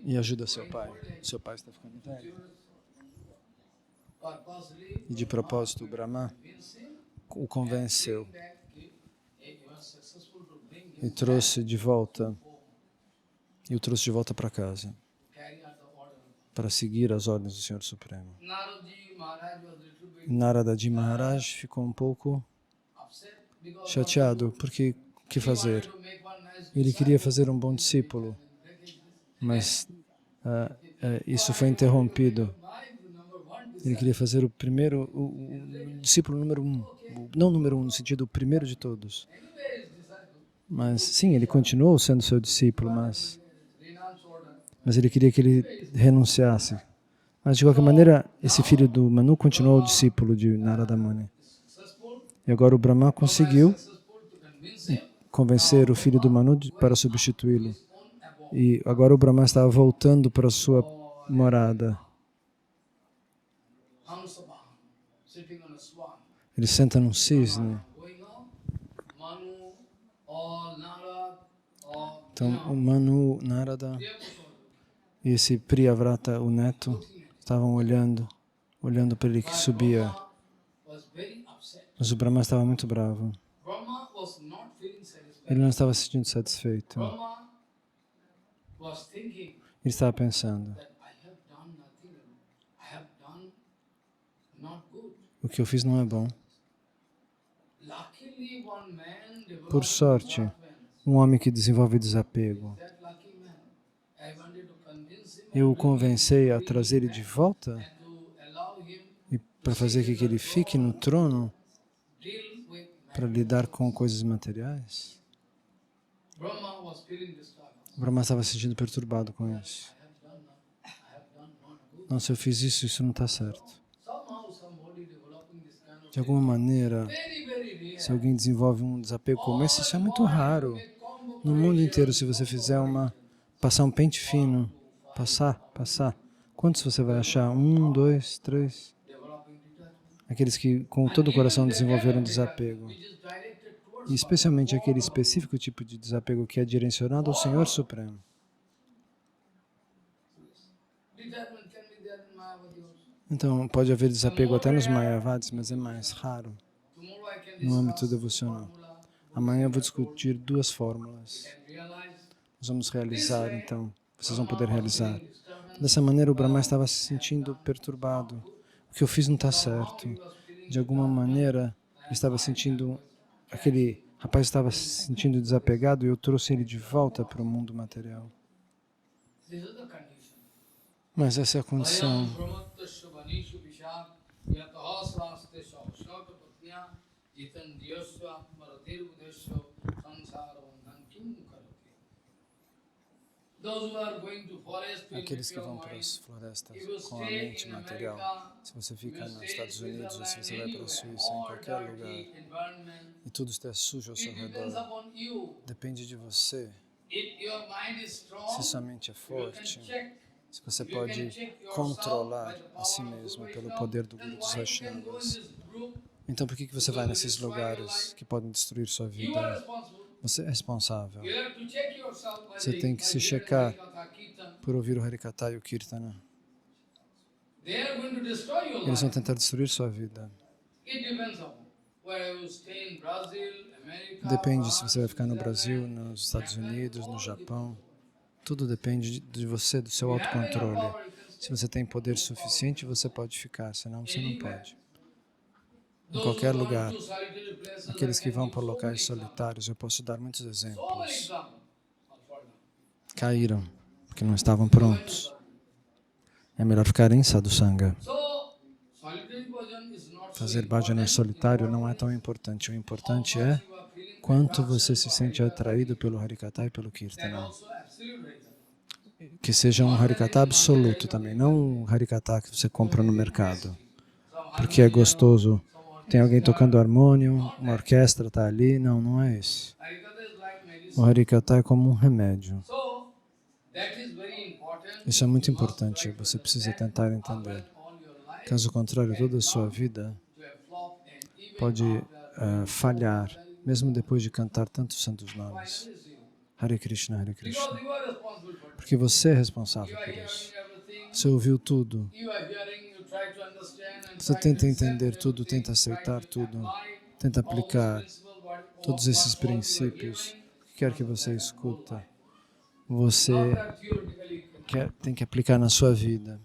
e ajuda seu pai? Seu pai está ficando velho. E de propósito, o Brahma o convenceu e trouxe de volta. E o trouxe de volta para casa, para seguir as ordens do Senhor Supremo. Naradaji Maharaj ficou um pouco chateado, porque o que fazer? Ele queria fazer um bom discípulo, mas isso foi interrompido. Ele queria fazer o primeiro, o discípulo número 1, não número 1 no sentido o primeiro de todos. Mas sim, ele continuou sendo seu discípulo, mas ele queria que ele renunciasse. Mas de qualquer maneira, esse filho do Manu continuou o discípulo de Narada Muni. E agora o Brahma conseguiu convencer o filho do Manu para substituí-lo. E agora o Brahma estava voltando para a sua morada. Ele senta num cisne. Então o Manu, Narada e esse Priyavrata, o neto, estavam olhando para ele que subia. Mas o Brahma estava muito bravo. Ele não estava se sentindo satisfeito. Ele estava pensando: o que eu fiz não é bom. Por sorte, um homem que desenvolve desapego, eu o convencei a trazer ele de volta e para fazer com que ele fique no trono para lidar com coisas materiais. O Brahma estava se sentindo perturbado com isso. Não, se eu fiz isso, isso não está certo. De alguma maneira, se alguém desenvolve um desapego como esse, isso é muito raro. No mundo inteiro, se você fizer passar um pente fino, passar, quantos você vai achar? 1, 2, 3. Aqueles que com todo o coração desenvolveram desapego. E especialmente aquele específico tipo de desapego que é direcionado ao Senhor Supremo. Então, pode haver desapego até nos Mayavadis, mas é mais raro no âmbito devocional. Amanhã eu vou discutir 2 fórmulas. Nós vamos realizar, então, vocês vão poder realizar. Dessa maneira, o Brahma estava se sentindo perturbado. O que eu fiz não está certo. De alguma maneira, ele estava sentindo, aquele rapaz estava se sentindo desapegado e eu trouxe ele de volta para o mundo material. Mas essa é a condição. Aqueles que vão para as florestas com a mente material, se você fica nos Estados Unidos ou se você vai para a Suíça, em qualquer lugar, e tudo está sujo ao seu redor, depende de você. Se sua mente é forte, se você pode controlar a si mesmo pelo poder do Guru dos Vaishnavas. Então por que você vai nesses lugares que podem destruir sua vida? Você é responsável. Você tem que se checar por ouvir o Harikata e o Kirtana. Eles vão tentar destruir sua vida. Depende se você vai ficar no Brasil, nos Estados Unidos, no Japão. Tudo depende de você, do seu autocontrole. Se você tem poder suficiente, você pode ficar, senão você não pode. Em qualquer lugar, aqueles que vão para locais solitários, eu posso dar muitos exemplos. Caíram, porque não estavam prontos. É melhor ficar em sadhusanga. Fazer bhajana solitário não é tão importante. O importante é quanto você se sente atraído pelo Harikata e pelo Kirtana. Que seja um Harikata absoluto também, não um Harikata que você compra no mercado. Porque é gostoso. Tem alguém tocando harmônio, uma orquestra está ali. Não, não é esse. O Harikata é como um remédio. Isso é muito importante, você precisa tentar entender. Caso contrário, toda a sua vida pode falhar, mesmo depois de cantar tantos santos nomes. Hare Krishna, Hare Krishna. Porque você é responsável por isso. Você ouviu tudo. Você tenta entender tudo, tenta aceitar tudo, tenta aplicar todos esses princípios que quer que você escuta. Você tem que aplicar na sua vida.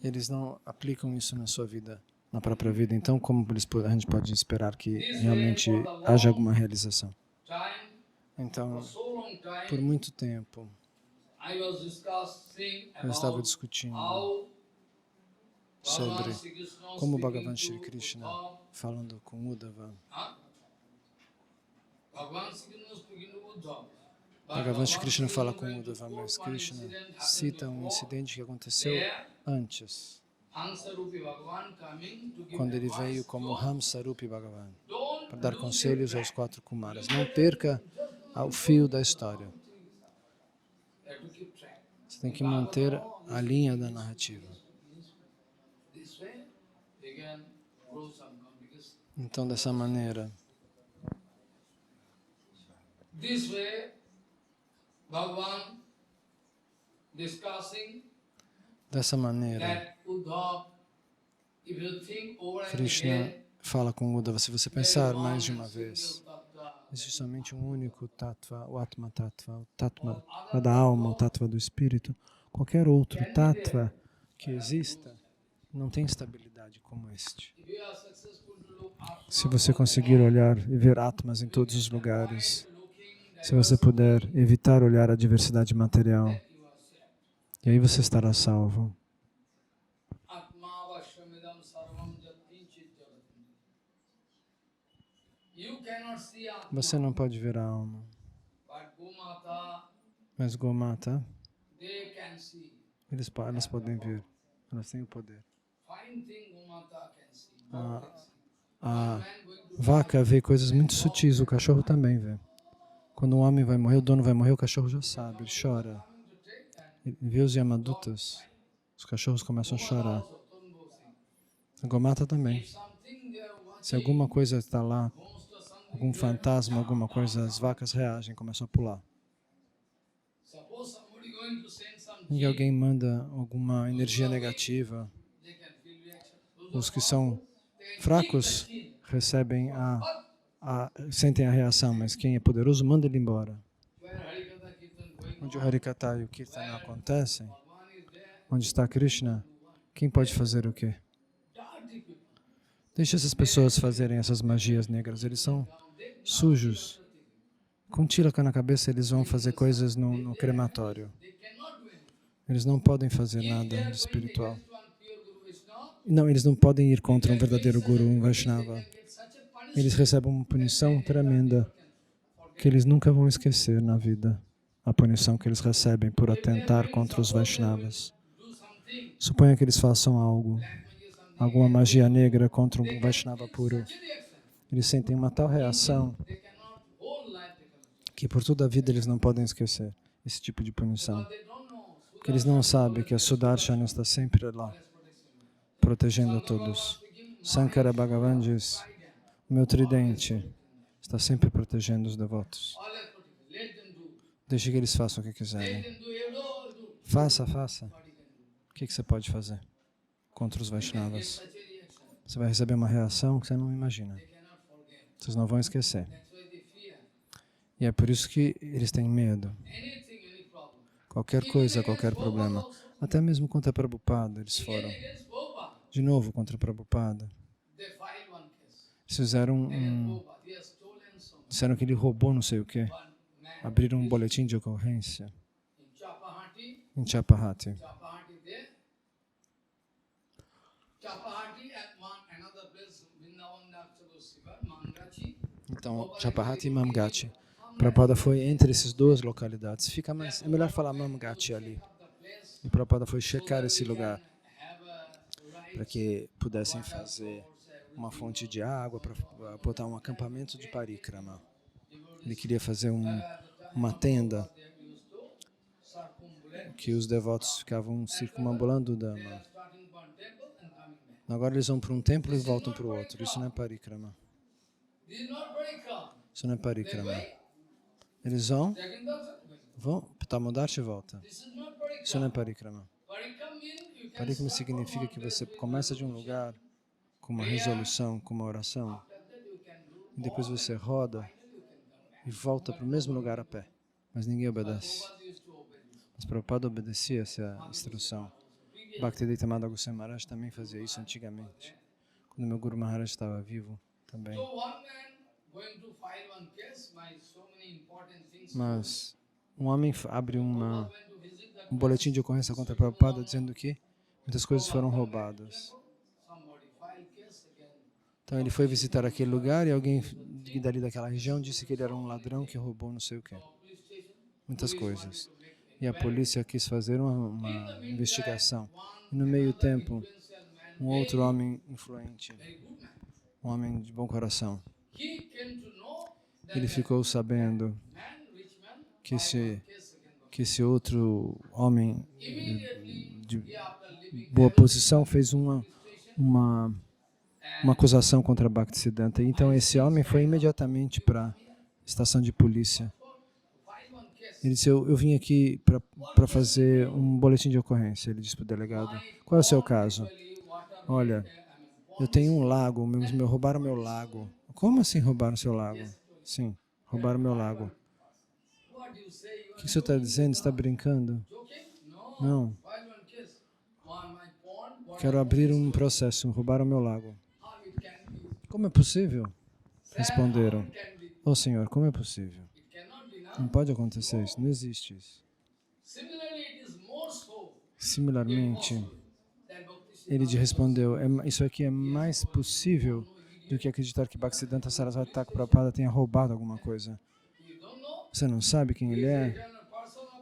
Eles não aplicam isso na sua vida, na própria vida. Então, como a gente pode esperar que realmente haja alguma realização? Então, por muito tempo, eu estava discutindo sobre como Bhagavan Shri Krishna, falando com Uddhava, Bhagavan Shri Krishna fala com Uddhava, mas Krishna cita um incidente que aconteceu antes, quando ele veio como Hamsarupi Bhagavan, para dar conselhos aos 4 Kumaras. Não perca o fio da história. Você tem que manter a linha da narrativa. Então, dessa maneira, Krishna fala com Uddhava, se você pensar mais de uma vez, existe somente um único tattva, o Atma Tattva, o tattva da alma, o tattva do espírito. Qualquer outro tattva que exista não tem estabilidade como este. Se você conseguir olhar e ver Atmas em todos os lugares, se você puder evitar olhar a diversidade material, e aí você estará salvo. Você não pode ver a alma, mas Gomata, elas podem ver, elas têm o poder. A vaca vê coisas muito sutis, o cachorro também vê. Quando um homem vai morrer, o dono vai morrer, o cachorro já sabe, ele chora. Ele vê os Yamadutas, os cachorros começam a chorar. A Gomata também. Se alguma coisa está lá, algum fantasma, alguma coisa, as vacas reagem, começam a pular. E alguém manda alguma energia negativa, os que são fracos recebem sentem a reação, mas quem é poderoso manda ele embora. Onde o Harikata e o Kirtana acontecem, onde está Krishna, quem pode fazer o quê? Deixe essas pessoas fazerem essas magias negras, eles são sujos. Com tilaka na cabeça, eles vão fazer coisas no crematório. Eles não podem fazer nada de espiritual. Não, eles não podem ir contra um verdadeiro Guru, um Vaishnava. eles recebem uma punição tremenda que eles nunca vão esquecer na vida. A punição que eles recebem por atentar contra os Vaishnavas. Suponha que eles façam algo, alguma magia negra contra um Vaishnava puro. Eles sentem uma tal reação que por toda a vida eles não podem esquecer esse tipo de punição. Porque eles não sabem que a Sudarshana está sempre lá, protegendo a todos. Sankara Bhagavan diz, o meu tridente está sempre protegendo os devotos. Deixe que eles façam o que quiserem. Faça. O que você pode fazer contra os Vaishnavas? Você vai receber uma reação que você não imagina. Vocês não vão esquecer. E é por isso que eles têm medo. Qualquer coisa, qualquer problema. Até mesmo contra Prabhupada, eles foram. De novo contra Prabhupada. Eles fizeram disseram que ele roubou não sei o quê. Abriram um boletim de ocorrência em Chapahati. Então, Chapahati e Mamgati. Prabhupada foi entre essas duas localidades. É melhor falar Mamgati ali. E Prabhupada foi checar esse lugar para que pudessem fazer uma fonte de água, para botar um acampamento de parikrama. Ele queria fazer uma tenda que os devotos ficavam circumambulando o Dhamma. Agora eles vão para um templo e voltam para o outro. Isso não é parikrama. Isso não é parikrama. Eles vão Tamodarsha e volta. Isso não é parikrama. Parikrama significa que você começa de um lugar com uma resolução, com uma oração, e depois você roda e volta para o mesmo lugar a pé. Mas ninguém obedece. Mas Prabhupada obedecia essa instrução. Bhaktivedanta Madhava Goswami Maharaj também fazia isso antigamente. Quando meu Guru Maharaj estava vivo também. Mas um homem abre um boletim de ocorrência contra Prabhupada dizendo que muitas coisas foram roubadas. Então ele foi visitar aquele lugar e alguém dali daquela região disse que ele era um ladrão que roubou não sei o quê. Muitas coisas. E a polícia quis fazer uma investigação. E no meio tempo, um outro homem influente, um homem de bom coração, ele ficou sabendo que esse outro homem de boa posição fez uma acusação contra Bhaktisiddhanta. Então esse homem foi imediatamente para a estação de polícia. Ele disse, eu vim aqui para fazer um boletim de ocorrência. Ele disse para o delegado, qual é o seu caso? Olha, eu tenho um lago, roubaram meu lago. Como assim roubaram seu lago? Sim, roubaram meu lago. O que você está dizendo? Você está brincando? Não. Quero abrir um processo, roubaram meu lago. Como é possível? Responderam. Oh, Senhor, como é possível? Não pode acontecer isso, não existe isso. Similarmente, ele respondeu, isso aqui é mais possível do que acreditar que Bhaktisiddhanta Sarasvati Thakur Prabhupada tenha roubado alguma coisa. Você não sabe quem ele é? Ele é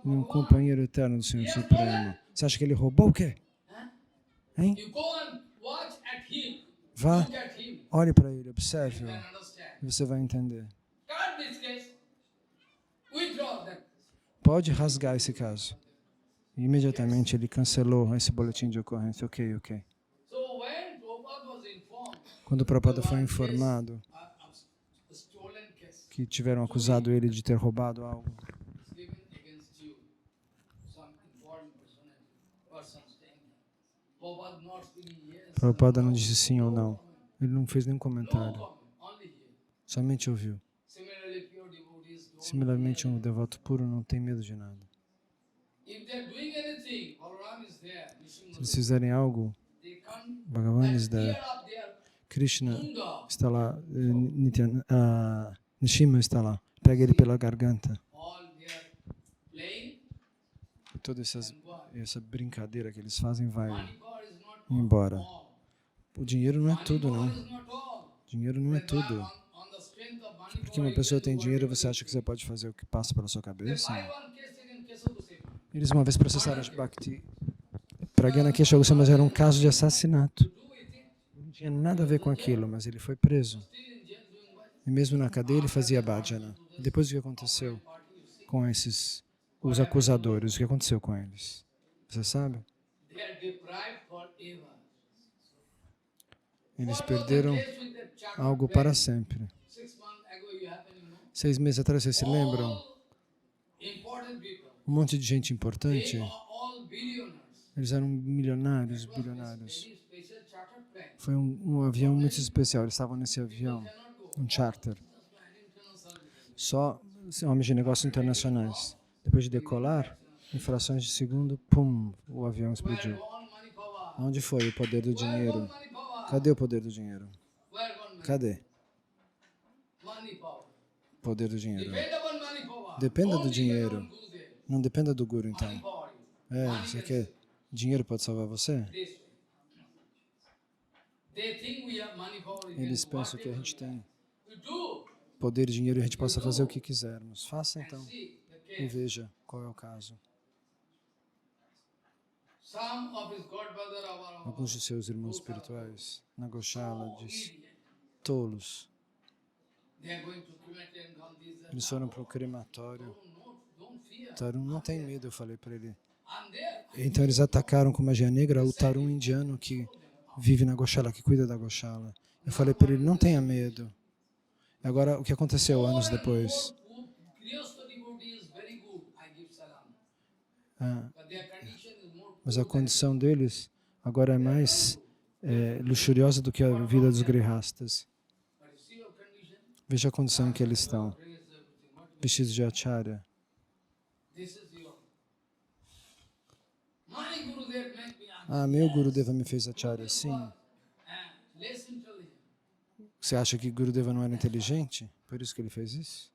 um companheiro eterno do Senhor Supremo. Você acha que ele roubou o quê? Hein? Vá, olhe para ele, observe-o, e você vai entender. Pode rasgar esse caso. E imediatamente ele cancelou esse boletim de ocorrência. Ok. Quando o Prabhupada foi informado que tiveram acusado ele de ter roubado algo, Prabhupada não disse sim ou não. Ele não fez nenhum comentário. Somente ouviu. Similarmente, um devoto puro não tem medo de nada. Se eles fizerem algo, Bhagavan is there. Krishna está lá, Nishima está lá. Pega ele pela garganta. E toda essa brincadeira que eles fazem vai embora. O dinheiro não é tudo, não. Dinheiro não é tudo. Porque uma pessoa tem dinheiro, você acha que você pode fazer o que passa pela sua cabeça? Eles uma vez processaram Bhakti Pragyana Kesha Goswami, mas era um caso de assassinato. Não tinha nada a ver com aquilo, mas ele foi preso. E mesmo na cadeia ele fazia bhajana. E depois o que aconteceu com os acusadores? O que aconteceu com eles? Você sabe? Eles perderam algo para sempre. 6 meses atrás, vocês se lembram? Um monte de gente importante. Eles eram milionários, bilionários. Foi um avião muito especial. Eles estavam nesse avião, um charter. Só homens de negócios internacionais. Depois de decolar, em frações de segundo, pum, o avião explodiu. Onde foi o poder do dinheiro? Cadê o poder do dinheiro? Cadê? Poder do dinheiro. Dependa do dinheiro. Não dependa do guru, então. Você quer? Dinheiro pode salvar você? Eles pensam que a gente tem poder e dinheiro e a gente possa fazer o que quisermos. Faça então e veja qual é o caso. Alguns de seus irmãos espirituais na Goshala disse, tolos. Eles foram para o crematório. Tarun não tem medo, eu falei para ele. Então eles atacaram com magia negra o Tarun indiano que vive na Goshala, que cuida da Goshala. Eu falei para ele, não tenha medo. Agora, o que aconteceu anos depois? Mas a condição deles agora é mais luxuriosa do que a vida dos grihastas. Veja a condição em que eles estão, vestidos de acharya. Meu Gurudeva me fez acharya, sim. Você acha que Gurudeva não era inteligente? Por isso que ele fez isso?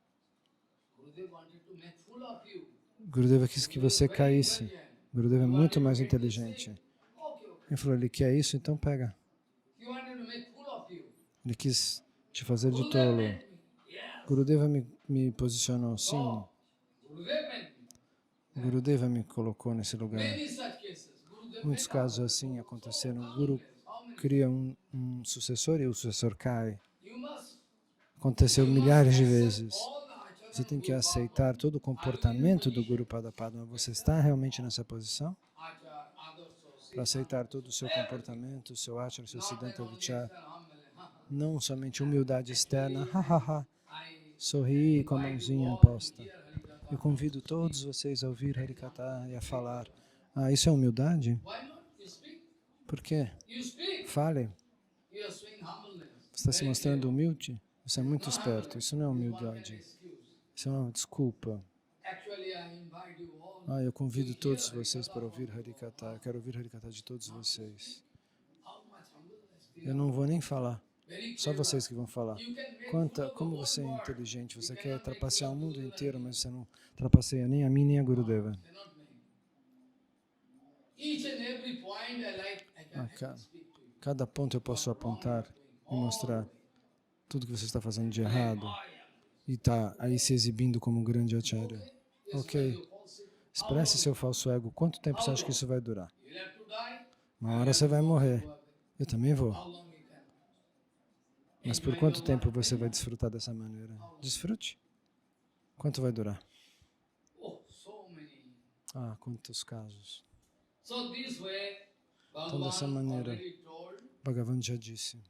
Gurudeva quis que você caísse. Gurudeva é muito mais inteligente. Ele falou, ele quer isso, então pega. Ele quis te fazer de tolo. Gurudeva me posicionou, sim. Gurudeva me colocou nesse lugar. Muitos casos assim aconteceram. O Guru cria um sucessor e o sucessor cai. Aconteceu milhares de vezes. Você tem que aceitar todo o comportamento do Guru Padapadma. Você está realmente nessa posição? Para aceitar todo o seu comportamento, o seu achara, o seu siddhanta vichar. Não somente humildade externa, sorrir com a mãozinha posta. Eu convido todos vocês a ouvir Harikatha e a falar. Isso é humildade? Por quê? Fale. Você está se mostrando humilde? Você é muito esperto. Isso não é humildade. Isso é uma desculpa. Eu convido todos vocês para ouvir Harikatha. Eu quero ouvir Harikatha de todos vocês. Eu não vou nem falar. Só vocês que vão falar. Como você é inteligente. Você quer trapacear o mundo inteiro, mas você não trapaceia nem a mim, nem a Gurudeva. Cada ponto eu posso apontar e mostrar tudo que você está fazendo de errado e está aí se exibindo como um grande acharya. Ok. Expresse seu falso ego. Quanto tempo você acha que isso vai durar? Uma hora você vai morrer. Eu também vou. Mas por quanto tempo você vai desfrutar dessa maneira? Desfrute. Quanto vai durar? Quantos casos. Então, dessa maneira, Bhagavan já disse.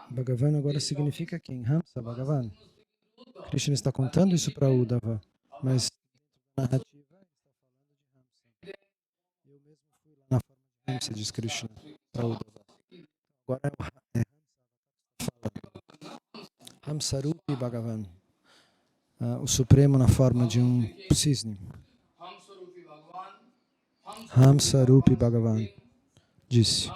Bhagavan agora significa quem? Hamsa, Bhagavan. Krishna está contando isso para Uddhava, mas na narrativa ele está falando de Hamsa. Eu mesmo fui lá na forma de Hamsa, diz Krishna, para Uddhava. Agora é Hamsa falando. Hamsarupi Bhagavan, o Supremo na forma de um cisne. Hamsarupi Bhagavan disse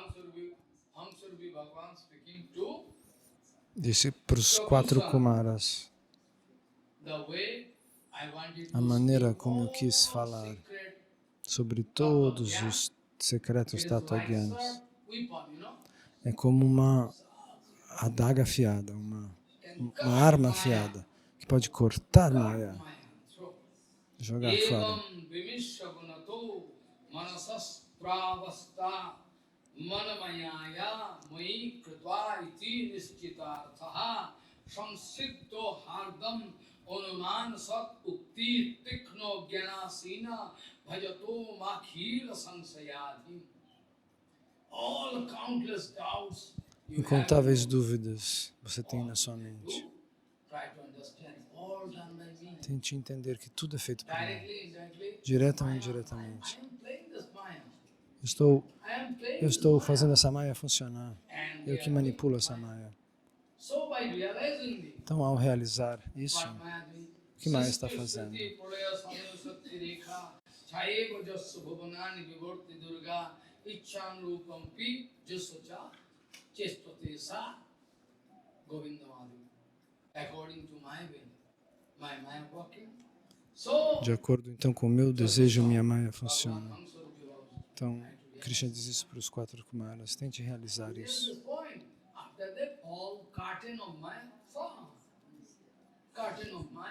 para os 4 Kumaras a maneira como eu quis falar sobre todos os secretos Tattva-gyanas. É como uma adaga afiada, uma arma afiada, que pode cortar Maya, jogar fora. Incontáveis dúvidas você tem na sua mente. Tente entender que tudo é feito por mim, direta ou indiretamente. Eu estou fazendo essa Maya funcionar. Eu que manipulo essa Maya. Então, ao realizar isso, o que Maya está fazendo? De acordo então com o meu desejo, minha Maya funciona. Então, Krishna diz isso para os 4 Kumaras. Tente realizar isso.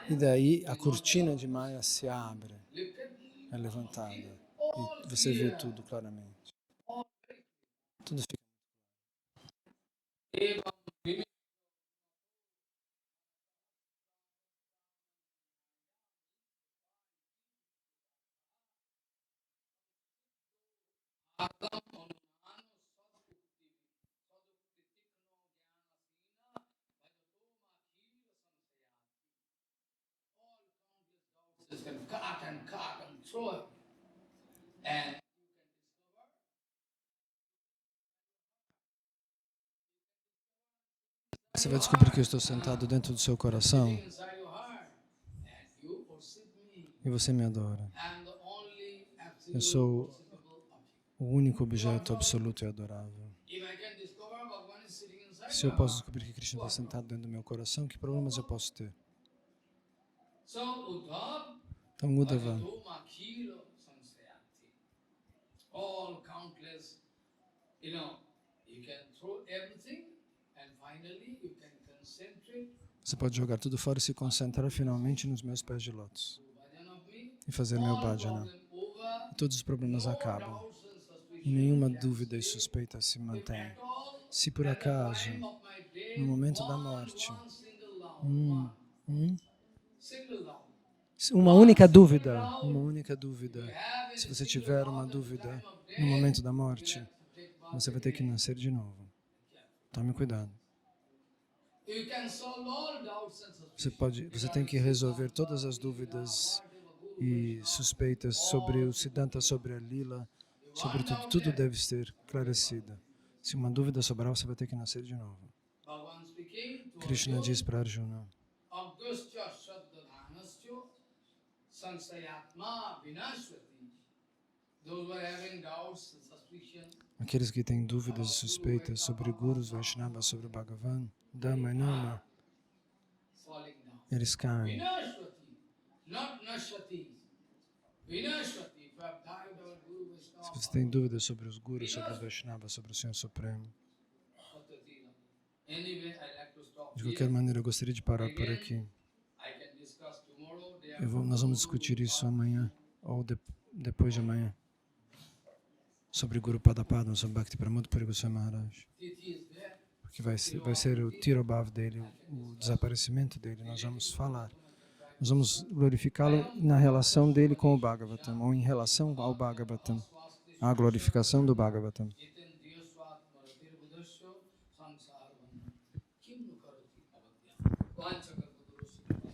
E daí a cortina de Maya se abre, é levantada. E você vê tudo claramente. Tudo fica. Você vai descobrir que eu estou sentado dentro do seu coração e você me adora. Eu sou o único objeto absoluto e adorável. Se eu posso descobrir que Krishna está sentado dentro do meu coração, que problemas eu posso ter? Então, Uddhava, você pode jogar tudo fora e se concentrar finalmente nos meus pés de lótus e fazer meu bhajana. E todos os problemas acabam. E nenhuma dúvida e suspeita se mantém. Se por acaso, no momento da morte, uma única dúvida, se você tiver uma dúvida no momento da morte, você vai ter que nascer de novo. Tome cuidado. Você tem que resolver todas as dúvidas e suspeitas sobre o Siddhanta, sobre a Lila, sobre tudo. Tudo deve ser esclarecido. Se uma dúvida sobrar, você vai ter que nascer de novo. Krishna diz para Arjuna: aqueles que têm dúvidas e suspeitas sobre Gurus, Vaishnavas, sobre Bhagavan, Dhamma e Nama, eles caem. Se você tem dúvidas sobre os Gurus, sobre os Vaishnavas, sobre o Senhor Supremo, de qualquer maneira, eu gostaria de parar por aqui. Nós vamos discutir isso amanhã, ou depois de amanhã, sobre Guru Padapadam, sobre Bhakti Pramod Puri Goswami Maharaj. Porque vai ser o Tirobhav dele, o desaparecimento dele. Nós vamos falar. Nós vamos glorificá-lo na relação dele com o Bhagavatam, ou em relação ao Bhagavatam, a glorificação do Bhagavatam.